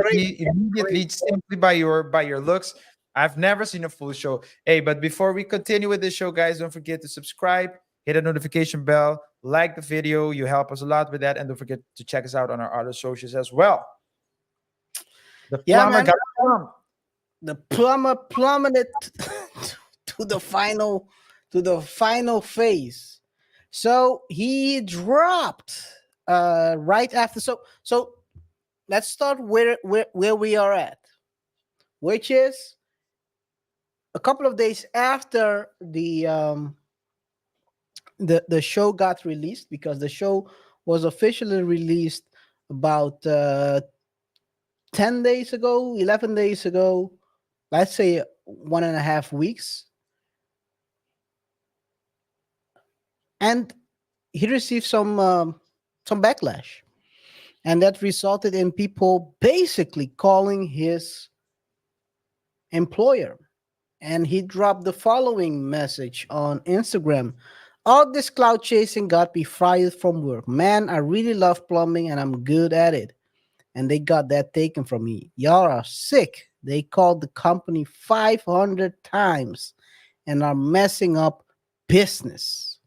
great, immediately great. simply by your looks. I've never seen a full show. Hey, but before we continue with this show, guys, don't forget to subscribe, hit a notification bell, like the video. You help us a lot with that, and don't forget to check us out on our other socials as well. The Yeah, plumber man. got plumbed. The plumber plummeted to the final phase. So he dropped right after. So let's start where we are at, which is a couple of days after the show got released, because the show was officially released about 10 days ago, 11 days ago, let's say 1.5 weeks. And he received some backlash, and that resulted in people basically calling his employer. And he dropped the following message on Instagram: all this cloud chasing got me fired from work. Man, I really love plumbing and I'm good at it, and they got that taken from me. Y'all are sick. They called the company 500 times and are messing up business.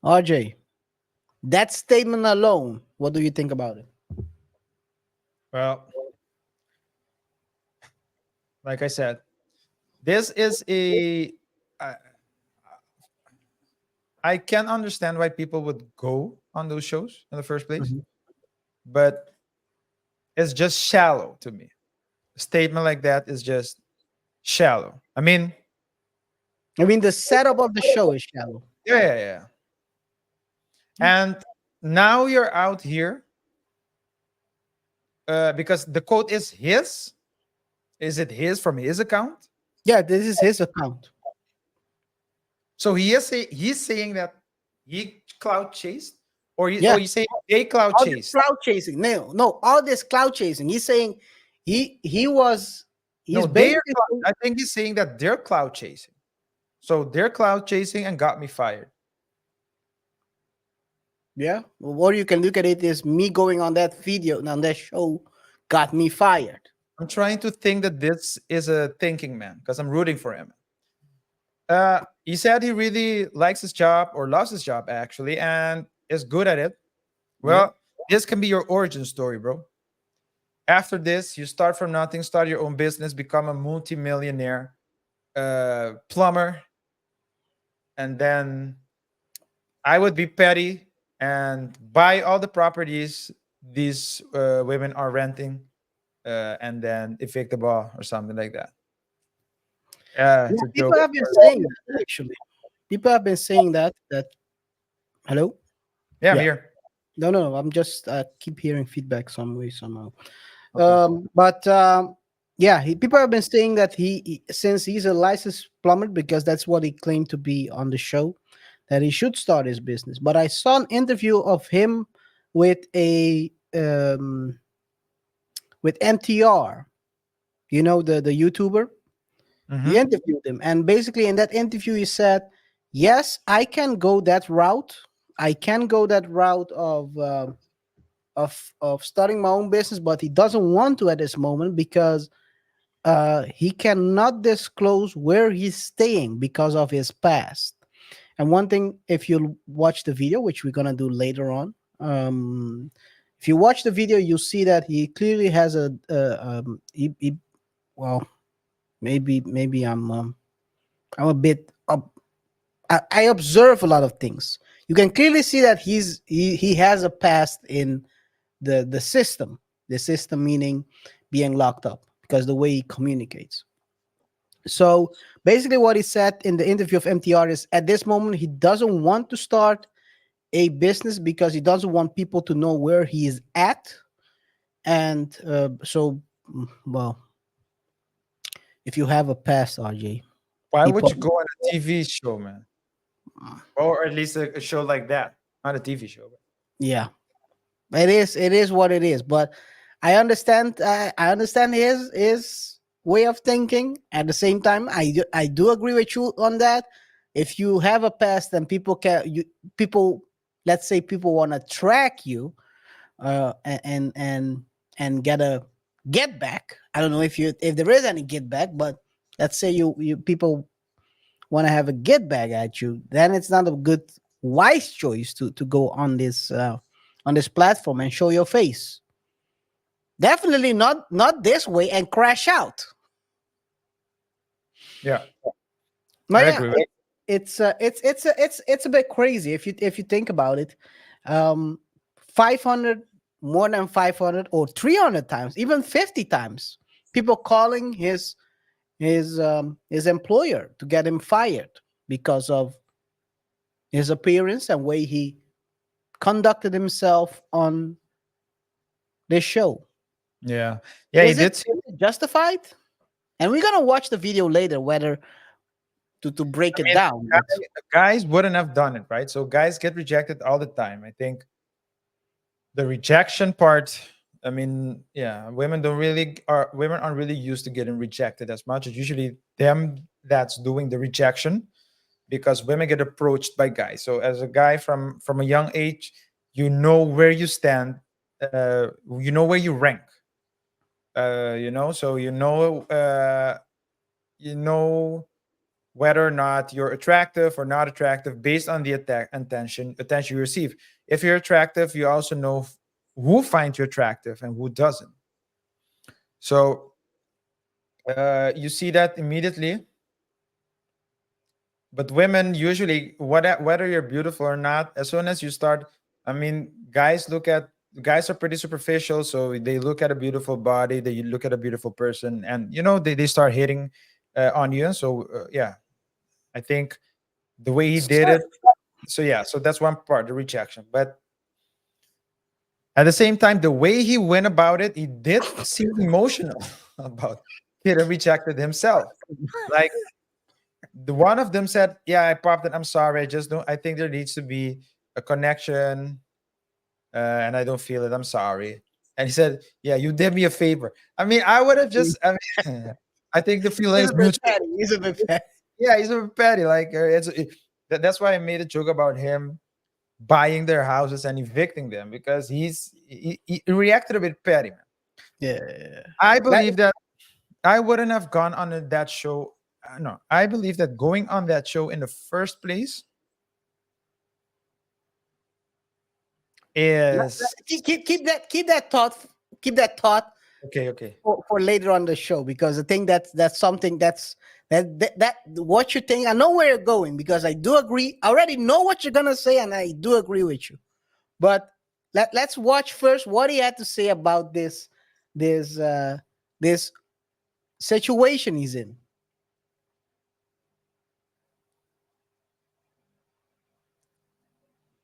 RJ, that statement alone, what do you think about it? Well, like I said, this is I can understand why people would go on those shows in the first place, Mhm. but it's just shallow to me. A statement like that is just shallow. I mean, I mean, the setup of the show is shallow. yeah. And now you're out here because the quote is his. Is it his from his account? Yeah, this is his account. So he's saying that he cloud chased, Yeah, or you say they cloud all this chased. cloud chasing. No, all this cloud chasing. He's saying he's No, they're. basically I think he's saying that they're cloud chasing. So they're cloud chasing and got me fired. yeah. Or you can look at it as me going on that video on that show got me fired. I'm trying to think that this is a thinking man because I'm rooting for him. He said he really likes his job or loves his job actually, and is good at it. Well, this can be your origin story, bro. After this, you start from nothing, start your own business, become a multimillionaire plumber, and then I would be petty and buy all the properties these women are renting, and then evict the ball or something like that. Yeah, It's a people joke. have been saying that actually. People have been saying that. Hello. Yeah, I'm Yeah. here. No. I'm just keep hearing feedback some way somehow. Okay. But yeah, people have been saying that since he's a licensed plumber, because that's what he claimed to be on the show, that he should start his business. But I saw an interview of him with with MTR, the YouTuber. He Mhm. interviewed him, and basically in that interview he said, yes, I can go that route. I can go that route of starting my own business, but he doesn't want to at this moment because he cannot disclose where he's staying because of his past. And one thing, if you watch the video, which we're gonna do later on, if you watch the video, you'll see that he clearly has well, maybe I'm a bit up. I observe a lot of things. You can clearly see that he has a past in the system. the system, meaning being locked up because the way he communicates. So basically, what he said in the interview of MTR is at this moment, he doesn't want to start a business because he doesn't want people to know where he is at. And well, if you have a past, RJ, Why he would you probably- go on a TV show, man? Or at least a show like that, not a TV show. yeah, it is what it is. But I understand his way of thinking. At the same time, I do agree with you on that. If you have a past, then people, let's say people want to track you, and get a get back. I don't know if there is any get back, but let's say you people want to have a get back at you, then it's not a good wise choice to go on this platform and show your face. Definitely not this way and crash out. Yeah, But I yeah, agree with it's a bit crazy if you think about it. 500, more than 500 or 300 times, even 50 times, people calling his employer to get him fired because of his appearance and way he conducted himself on this show. Yeah, he Is did. it justified? And we're gonna watch the video later whether to break it down. Guys wouldn't have done it, right? So guys get rejected all the time. I think the rejection part. I mean, yeah, women aren't really used to getting rejected as much. It's usually them that's doing the rejection because women get approached by guys. So as a guy from a young age, you know where you stand, you know where you rank. So you know whether or not you're attractive or not attractive based on the attention you receive. If you're attractive, you also know who finds you attractive and who doesn't. So you see that immediately. But women usually, whether you're beautiful or not, as soon as you start, I mean, guys are pretty superficial, so they look at a beautiful body, they look at a beautiful person, and they start hitting on you. So yeah, I think the way he did it. So yeah, so that's one part, the rejection. But at the same time, the way he went about it, he did seem emotional about getting rejected himself. Like the one of them said, "Yeah, I popped it. I'm sorry. I just don't. I think there needs to be a connection, and I don't feel it. I'm sorry." And he said, "Yeah, you did me a favor." I mean, I would have just. I mean, I think the feeling is mutual. He's a bit petty. Yeah, he's a bit petty. Like that's why I made a joke about him buying their houses and evicting them because he reacted a bit petty, man. Yeah. I believe that I wouldn't have gone on that show. No, I believe that going on that show in the first place is Keep that thought okay. for later on the show, because I think that's something that what you think. I know where you're going because I do agree. I already know what you're gonna say, and I do agree with you. But let's watch first what he had to say about this situation he's in.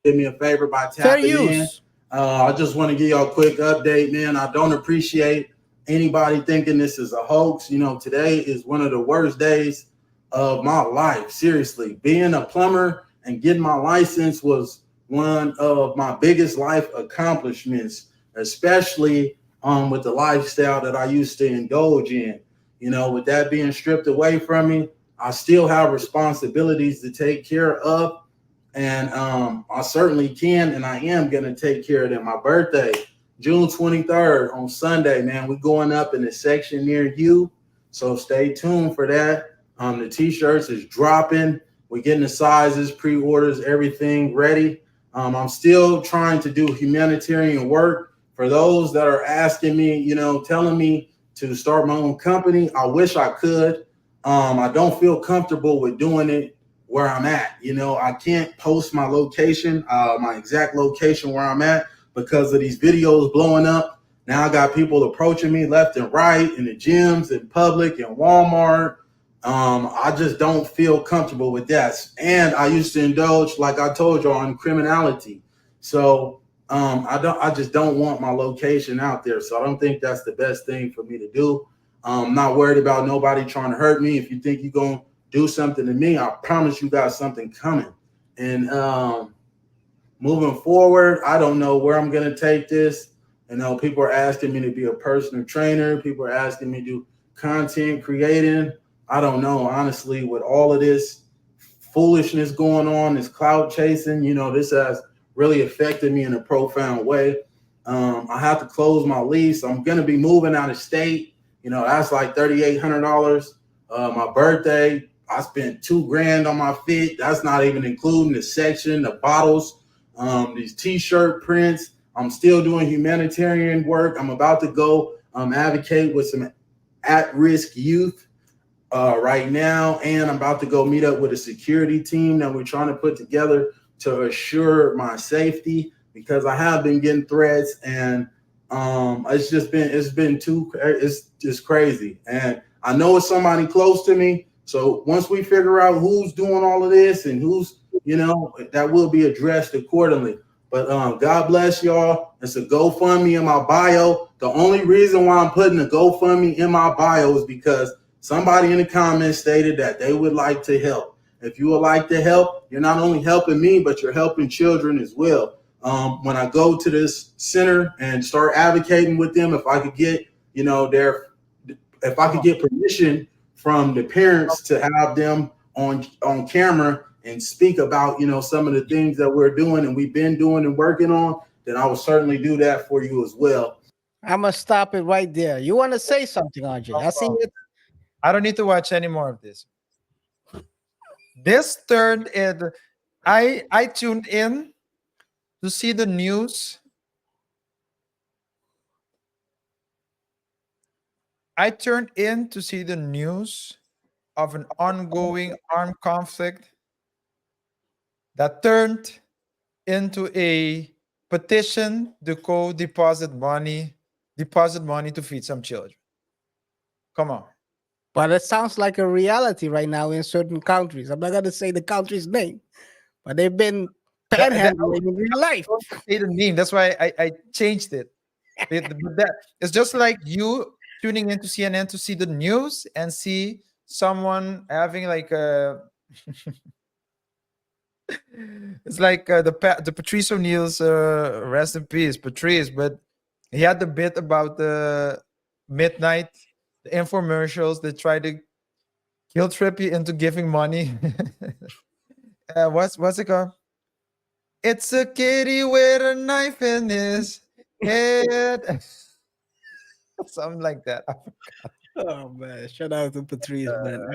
Do me a favor by Fair tapping in. use. I just want to give y'all a quick update, man. I don't appreciate anybody thinking this is a hoax. Today is one of the worst days of my life. Seriously, being a plumber and getting my license was one of my biggest life accomplishments, especially with the lifestyle that I used to indulge in. With that being stripped away from me, I still have responsibilities to take care of. And I certainly can, and I am going to take care of them. My birthday, June 23rd on Sunday, man. We're going up in the section near you, so stay tuned for that. The T-shirts is dropping. We're getting the sizes, pre-orders, everything ready. I'm still trying to do humanitarian work. For those that are asking me, telling me to start my own company, I wish I could. I don't feel comfortable with doing it where I'm at. I can't post my location, my exact location where I'm at because of these videos blowing up. Now I got people approaching me left and right in the gyms, in public, in Walmart. I just don't feel comfortable with that. And I used to indulge, like I told y'all, in criminality. So I just don't want my location out there. So I don't think that's the best thing for me to do. I'm not worried about nobody trying to hurt me. If you think you're going to do something to me, I promise you got something coming. And moving forward, I don't know where I'm going to take this. You know, people are asking me to be a personal trainer. People are asking me to do content creating. I don't know, honestly, with all of this foolishness going on, this cloud chasing, you know, this has really affected me in a profound way. I have to close my lease. I'm going to be moving out of state. You know, that's like $3,800. My birthday, I spent $2,000 on my fit. That's not even including the section, the bottles, these t-shirt prints. I'm still doing humanitarian work. I'm about to go advocate with some at-risk youth right now, and I'm about to go meet up with a security team that we're trying to put together to assure my safety, because I have been getting threats, and it's just crazy. And I know it's somebody close to me. So once we figure out who's doing all of this and who's, you know, that will be addressed accordingly. But God bless y'all. It's a GoFundMe in my bio. The only reason why I'm putting a GoFundMe in my bio is because somebody in the comments stated that they would like to help. If you would like to help, you're not only helping me, but you're helping children as well. When I go to this center and start advocating with them, if I could get, you know, if I could get permission from the parents to have them on camera and speak about, you know, some of the things that we're doing and we've been doing and working on, then I will certainly do that for you as well. I'm gonna stop it right there. You want to say something, RJ? I see it. I don't need to watch any more of this. This turned in. I tuned in to see the news. I turned in to see the news of an ongoing armed conflict that turned into a petition to go deposit money to feed some children. Come on. But it sounds like a reality right now in certain countries. I'm not gonna say the country's name, but they've been panhandling in real life. Say the name. That's why I changed it. It's just like you tuning into CNN to see the news and see someone having like a. It's like the Patrice O'Neill's rest in peace, Patrice. But he had the bit about the midnight, the infomercials that try to guilt trip you into giving money. What's it called? It's a kitty with a knife in his head. Something like that. Oh man, shout out to Patrice, man.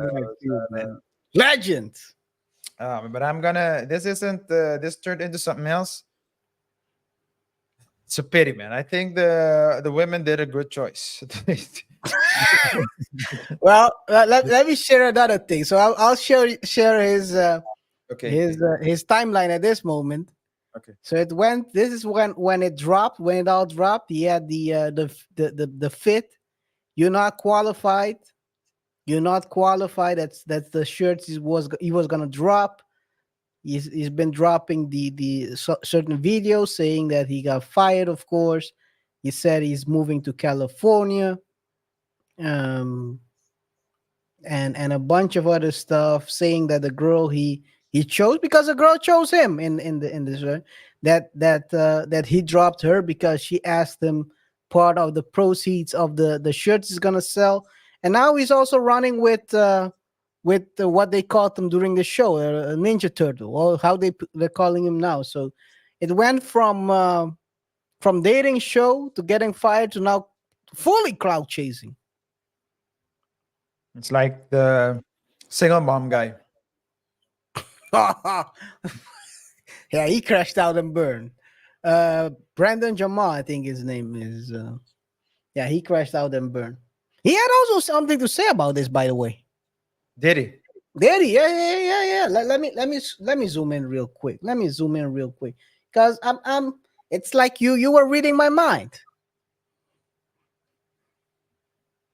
Man. Legend. But I'm gonna. This isn't. This turned into something else. It's a pity, man. I think the women did a good choice. Well, let me share another thing. So I'll share his Okay. his timeline at this moment. Okay. So it went. This is when it dropped. When it all dropped, he had the fit. You're not qualified. You're not qualified. That's the shirts he was gonna drop. He's been dropping the certain videos saying that he got fired. Of course, he said he's moving to California, and a bunch of other stuff, saying that the girl he chose, because the girl chose him in this that he dropped her because she asked him part of the proceeds of the shirts he's gonna sell. And now he's also running with what they called him during the show, a Ninja Turtle, or how they're calling him now. So it went from dating show to getting fired to now fully crowd chasing. It's like the single mom guy. Yeah, he crashed out and burned. Brandon Jamal, I think his name is. Yeah, he crashed out and burned. He had also something to say about this, by the way. Diddy. Yeah. Let me zoom in real quick. Because I'm. It's like you were reading my mind.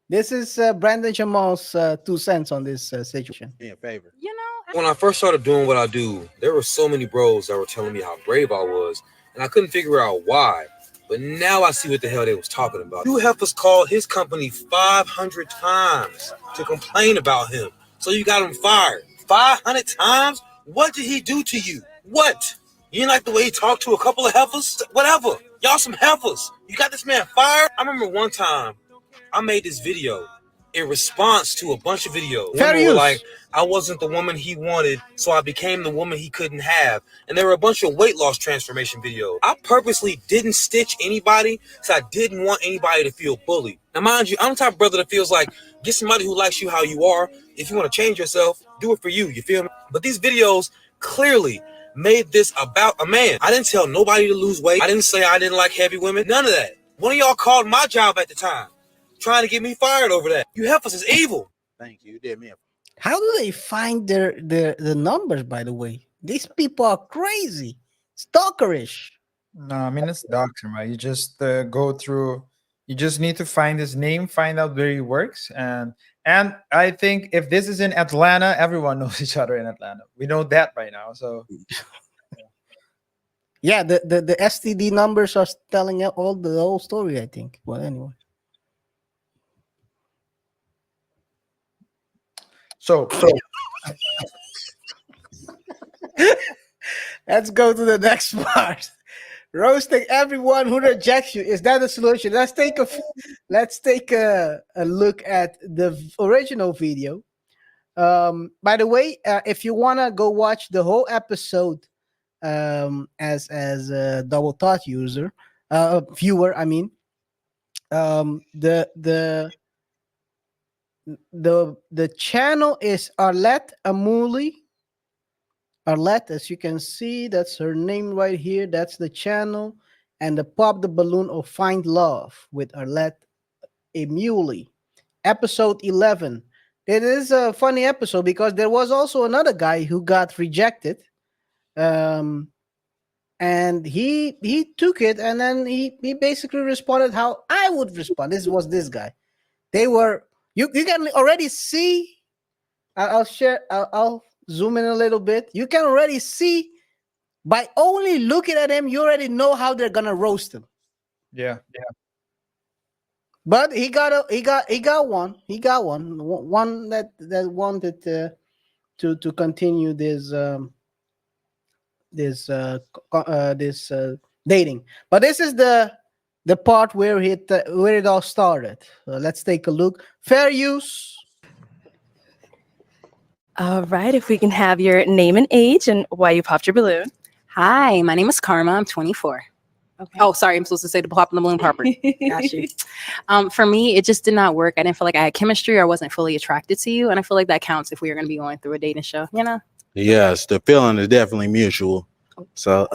This is Brandon Jamal's 2 cents on this situation. Me a favor. When I first started doing what I do, there were so many bros that were telling me how brave I was, and I couldn't figure out why. But now I see what the hell they was talking about. You heifers called his company 500 times to complain about him, so you got him fired. 500 times? What did he do to you? What? You didn't like the way he talked to a couple of heifers? Whatever. Y'all some heifers. You got this man fired? I remember one time I made this video in response to a bunch of videos. Fair Women use. were like, I wasn't the woman he wanted, so I became the woman he couldn't have. And there were a bunch of weight loss transformation videos. I purposely didn't stitch anybody because I didn't want anybody to feel bullied. Now, mind you, I'm the type of brother that feels like, get somebody who likes you how you are. If you want to change yourself, do it for you. You feel me? But these videos clearly made this about a man. I didn't tell nobody to lose weight. I didn't say I didn't like heavy women. None of that. One of y'all called my job at the time, trying to get me fired over that. You heifers is evil. Thank you. You did me a How do they find the numbers, by the way? These people are crazy. Stalkerish. No, I mean it's doxing, right? You just go through. You just need to find his name, find out where he works, and I think if this is in Atlanta, everyone knows each other in Atlanta. We know that right now. So Yeah, the STD numbers are telling out all the whole story, I think. Well, anyway. so Let's go to the next part. Roasting everyone who rejects you. Is that the solution? Let's take a look at the original video. By the way, if you wanna go watch the whole episode, as a double thought viewer, I mean, the channel is Arlette Amouli. Arlette, as you can see, that's her name right here. That's the channel. And the Pop the Balloon or Find Love with Arlette Amouli. Episode 11. It is a funny episode because there was also another guy who got rejected. And he took it and then he basically responded how I would respond. This was this guy. They were, you can already see. I'll zoom in a little bit. You can already see by only looking at him, you already know how they're gonna roast him. yeah. But he got one. He got one that wanted to continue this dating. But this is the part where it all started. Let's take a look. Fair use. All right, if we can have your name and age and why you popped your balloon. Hi, my name is Karma. I'm 24. Okay. Oh, sorry, I'm supposed to say the pop in the balloon property. Got you. For me, it just did not work. I didn't feel like I had chemistry or I wasn't fully attracted to you. And I feel like that counts if we are going to be going through a dating show, you know? Yes, the feeling is definitely mutual. So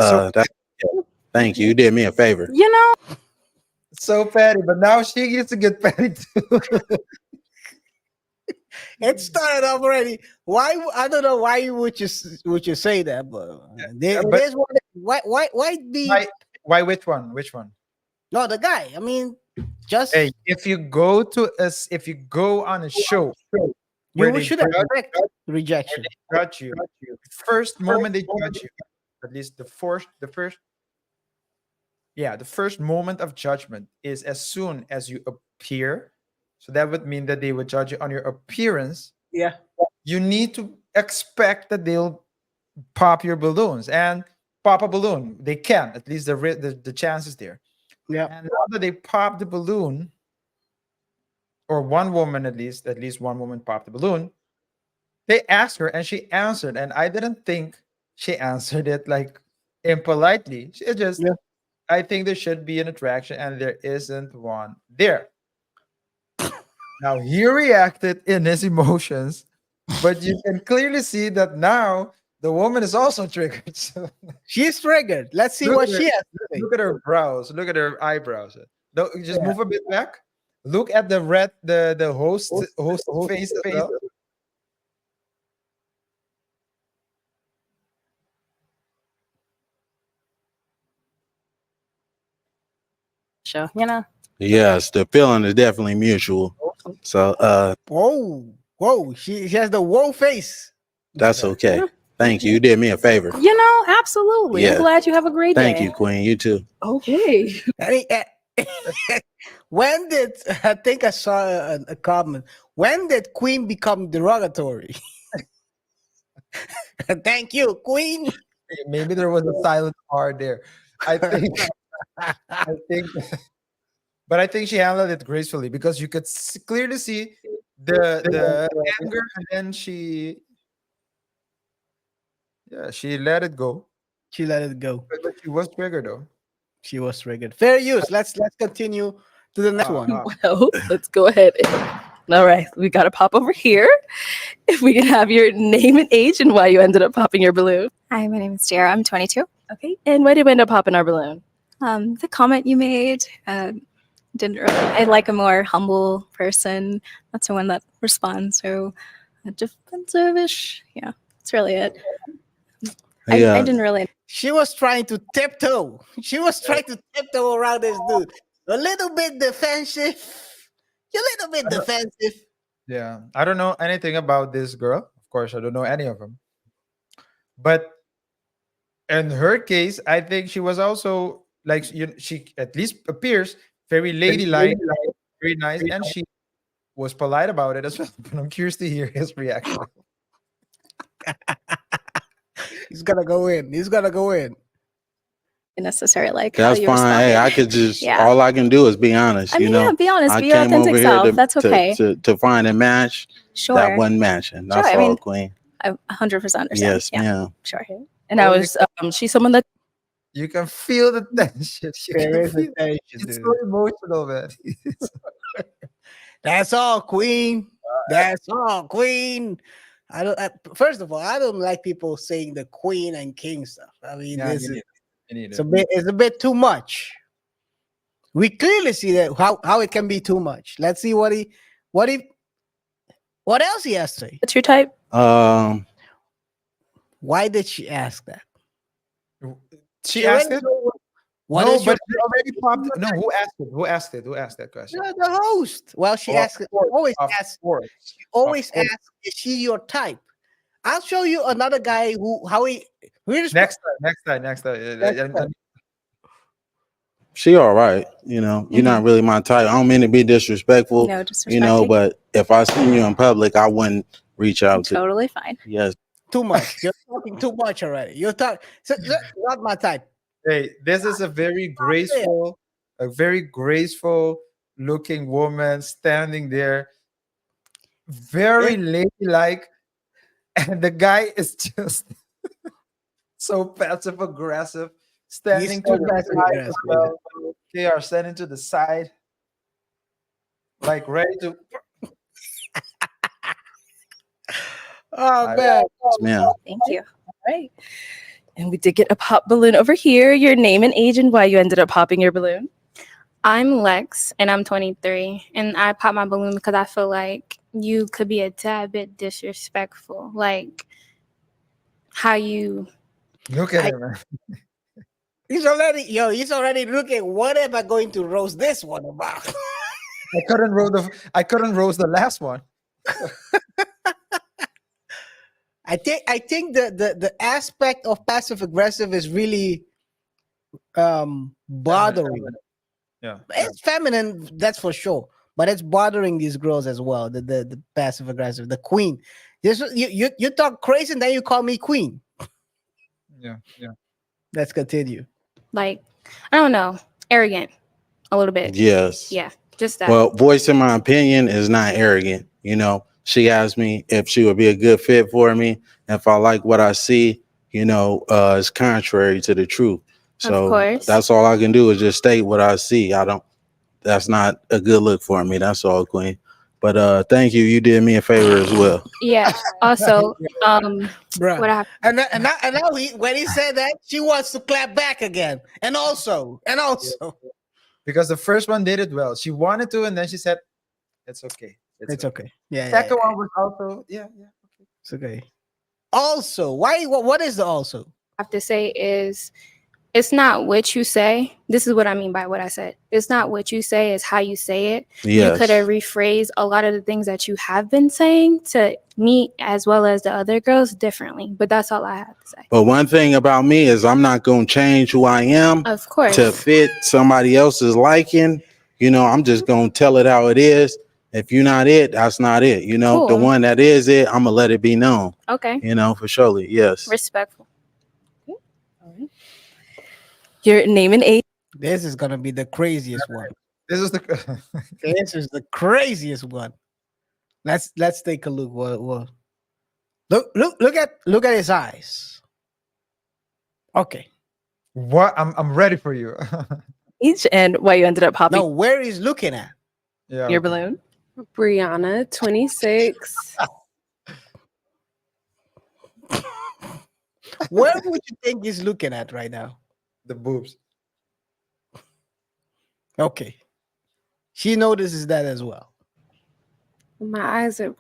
thank you. You did me a favor. You know? So petty, but now she gets to get petty too. It started off already. Why? I don't know why would you say that, but there's one. Why the Why? Which one? Which one? no the guy? I mean, just Hey, if you go on a show, where they should judge- expect rejection. judge you, first moment they judge you, at least the first moment of judgment is as soon as you appear. So that would mean that they would judge you on your appearance. Yeah. You need to expect that they'll pop your balloons and pop a balloon. They can, at least the chance is there. Yeah. And now that they pop the balloon, or one woman at least one woman popped the balloon, they asked her and she answered. And I didn't think she answered it like impolitely. She just, I think there should be an attraction and there isn't one there. Now he reacted in his emotions, but you can clearly see that now the woman is also triggered. So She's triggered. Let's see what she has to say. look at her brows. Look at her eyebrows. No, just move a bit back. Look at the host face. Show, you know? Yes, the feeling is definitely mutual. So Whoa. She has the whoa face. that's okay. Thank you. You did me a favor. You know, absolutely. Yeah. I'm glad you have a great Thank day. you, Queen. You too. Okay. When did I think I saw a comment? When did Queen become derogatory? Thank you, Queen. Maybe there was a silent R there. I think. I think. But I think she handled it gracefully because you could clearly see the anger, and then she let it go. She let it go. But she was triggered though. She was triggered. Fair use. Let's continue to the next one. Well, let's go ahead. All right, we got to pop over here. If we can have your name and age and why you ended up popping your balloon. Hi, my name is Jara. I'm 22. Okay, and why did we end up popping our balloon? The comment you made didn't really. I like a more humble person. That's the one that responds. So defensive-ish. Yeah, that's really it. I didn't really. She was trying to tiptoe. She was trying to tiptoe around this dude. A little bit defensive. You're a little bit defensive. Yeah, I don't know anything about this girl. Of course, I don't know any of them. But in her case, I think she was also like she at least appears very ladylike, very nice, and she was polite about it as well. But I'm curious to hear his reaction. He's gonna go in. Necessary, like That's how you fine. responded. Hey, I could just Yeah. all I can do is be honest. I mean, you know, yeah, be honest, I be your came authentic over here self. to, That's okay. to find a match Sure. that wasn't matching. That's Sure, I all, mean, Queen. I 100% understand. Yes, yeah, ma'am. sure. And I was, she's someone that You can feel the tension. There is a tension, It's dude. so emotional, man. That's all, Queen. That's all, Queen. First of all, I don't like people saying the Queen and King stuff. I mean, Yeah, this me is neither. it's a bit too much. We clearly see that how it can be too much. Let's see what else he has to say. what's your type? Why did she ask that? She asked it. What No, is your but it already popped. No, who asked it? Who asked it? Who asked that question? the host? Well, she Of asked. course, Always of asks. course. She always Of course. asks, "Is she your type?" I'll show you another guy who Next time. And She all right. You know, you're not really my type. I don't mean to be disrespectful. No, You know, disrespecting. but if I seen you in public, I wouldn't reach out to. Totally fine. Yes. too much. You're talking too much already. You're talking. Not my type. Hey, this is a very graceful looking woman standing there, very ladylike, and the guy is just so passive aggressive, standing to so the passive side. aggressive, Well, they are standing to the side, like ready to. Oh I- man. Ma'am. Thank you. All right. And we did get a pop balloon over here. Your name and age and why you ended up popping your balloon. I'm Lex and I'm 23 and I popped my balloon because I feel like you could be a tad bit disrespectful. Like how you Look at him, man. He's already looking. What am I going to roast this one about? I couldn't roast the last one. I think the aspect of passive aggressive is really bothering. Yeah. It's feminine, that's for sure, but it's bothering these girls as well. The passive aggressive, the queen. You talk crazy and then you call me queen. Yeah. Let's continue. like I don't know, arrogant a little bit. Yes. Yeah, just that. Well, voicing my opinion is not arrogant. You know, she asked me if she would be a good fit for me. If I like what I see, you know, it's contrary to the truth. So course. that's all I can do is just state what I see. That's not a good look for me. That's all, Queen. But thank you. You did me a favor as well. Yeah. Also, Bruh. what happened? And now when he said that, she wants to clap back again. And also. Because the first one did it well. She wanted to, and then she said, "It's okay. It's okay. Yeah. Second one was also, yeah. Okay. It's okay. Also, why? What is the also? I have to say is it's not what you say. This is what I mean by what I said. It's not what you say, it's how you say it. You could have rephrased a lot of the things that you have been saying to me as well as the other girls differently. But that's all I have to say. But one thing about me is I'm not going to change who I am Of course. to fit somebody else's liking. You know, I'm just going to tell it how it is. If you're not it, that's not it. You know, the Cool. one that is it, I'm going to let it be known. Okay. You know, for surely. Yes. Respectful. Your name and age. This is gonna be the craziest one. This is the This is the craziest one. Let's take a look. What? Look at his eyes. Okay. what I'm ready for you. Age and why you ended up popping No, where he's looking at. Yeah. your balloon. Brianna, 26. Where would you think he's looking at right now? The boobs. Okay. She notices that as well. My eyes are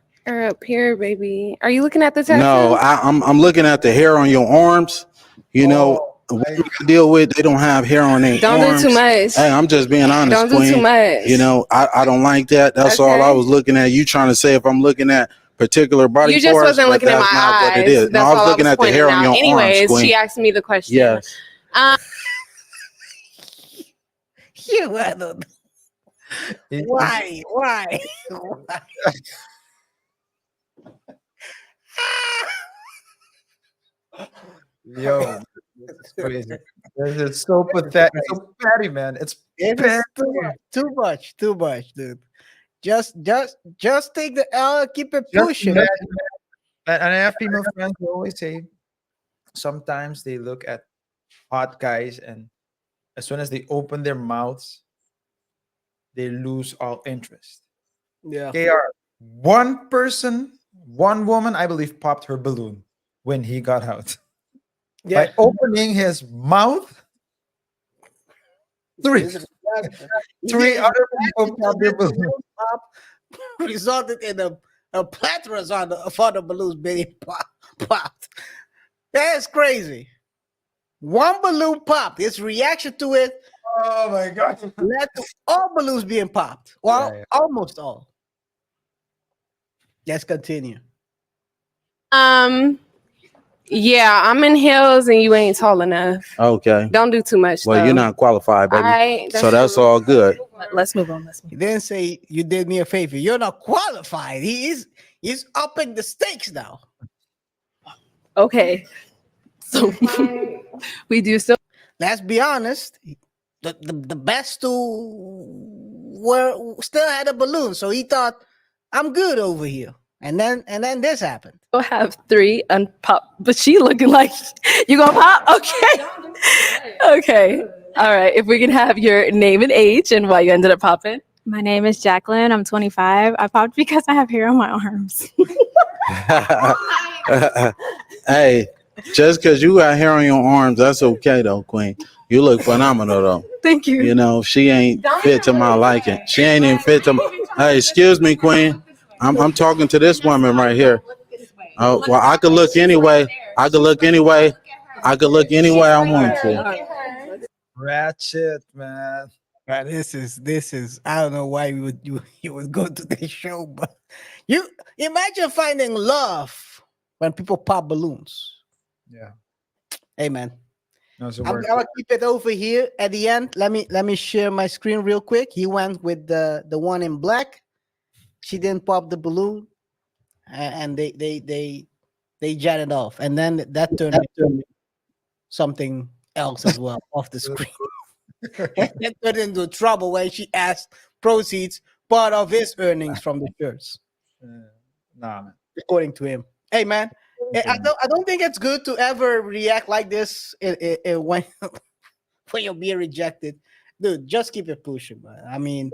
up here, baby. Are you looking at the tattoo? No, I'm looking at the hair on your arms. You know, what you deal with, they don't have hair on their Don't arms. do too much. Hey, I'm just being honest, Don't do Queen. too much. You know, I don't like that. That's all I was looking at. You trying to say if I'm looking at particular body You just parts, wasn't but looking at that's my not what it eyes. is. No, That's I was all looking at the pointing hair on out. your Anyways, arms, Queen. she asked me the question. Yes. You I don't know. Why? Why? Yo, it's crazy. This is so pathetic. So petty, man. It's It is too much, dude. Just take the L, keep it Just pushing. imagine, and I have female friends who always say sometimes they look at hot guys and as soon as they open their mouths, they lose all interest. Yeah. KR, one person, one woman, I believe, popped her balloon when he got out. Yeah. By opening his mouth, three other people popped their balloon. Resulted in a plethora of other balloons being popped. That's crazy. One balloon popped. His reaction to it, oh my god, led to all balloons being popped. Well, Yeah. almost all. Let's continue. Yeah, I'm in heels and you ain't tall enough. Okay. Don't do too much. Well, you're not qualified, baby. Alright, So that's all good. Let's move on. He didn't say you did me a favor. You're not qualified. He's upping the stakes now. Okay. So we do still. Let's be honest. The best two were still had a balloon, so he thought I'm good over here. And then this happened. We'll have 3 unpop, but she looking like you gonna pop. Okay. Okay. All right. If we can have your name and age and why you ended up popping. My name is Jacqueline. I'm 25. I popped because I have hair on my arms. Hey, just because you got hair on your arms, that's okay though, Queen. You look phenomenal though. Thank you. You know, she ain't fit to my liking. She ain't even fit to my. Hey, excuse me, Queen. I'm talking to this woman right here. Oh, well, I could look anyway. I could look anyway I want to. Ratchet, man. Right, this is I don't know why you would go to this show, but you imagine finding love when people pop balloons. Yeah. Hey man. No, it's a I'm word. gonna keep it over here at the end. Let me share my screen real quick. He went with the one in black. She didn't pop the balloon, and they jetted off, and then that turned into something else as well off the screen. That turned into trouble when she asked proceeds part of his earnings from the shirts, Nah, man. according to him. Hey man, I don't think it's good to ever react like this when when you're being rejected, dude. Just keep it pushing, man. I mean,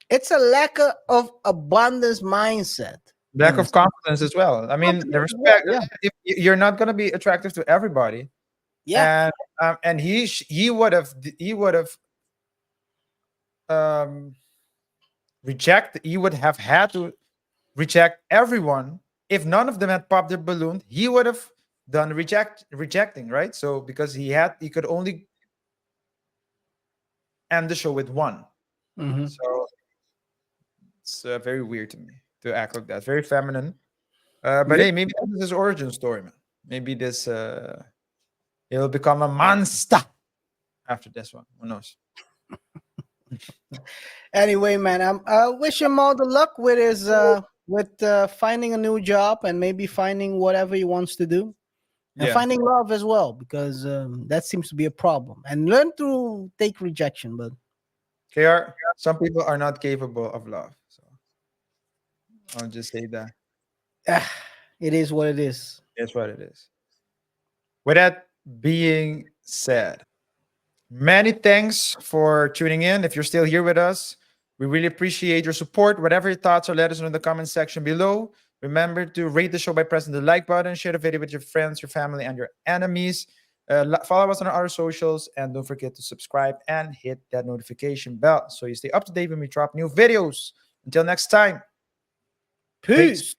it's a lack of abundance mindset. Lack of confidence as well. I mean, the respect. Yeah. If you're not gonna be attractive to everybody, Yeah. and he would have he would have had to reject everyone if none of them had popped their balloon. He would have done rejecting, right? So because he could only end the show with one. So it's very weird to me to act like that. Very feminine. But hey, maybe this is his origin story, man. Maybe this he'll become a monster after this one. Who knows? Anyway, man, I wish him all the luck with his finding a new job and maybe finding whatever he wants to do, and finding love as well, because that seems to be a problem. And learn to take rejection, but KaiR, some people are not capable of love. So I'll just say that. It is what it is. It's what it is. With that being said, many thanks for tuning in. If you're still here with us, we really appreciate your support. Whatever your thoughts are, let us know in the comment section below. Remember to rate the show by pressing the like button, share the video with your friends, your family, and your enemies. Follow us on our socials, and don't forget to subscribe and hit that notification bell so you stay up to date when we drop new videos. Until next time, peace.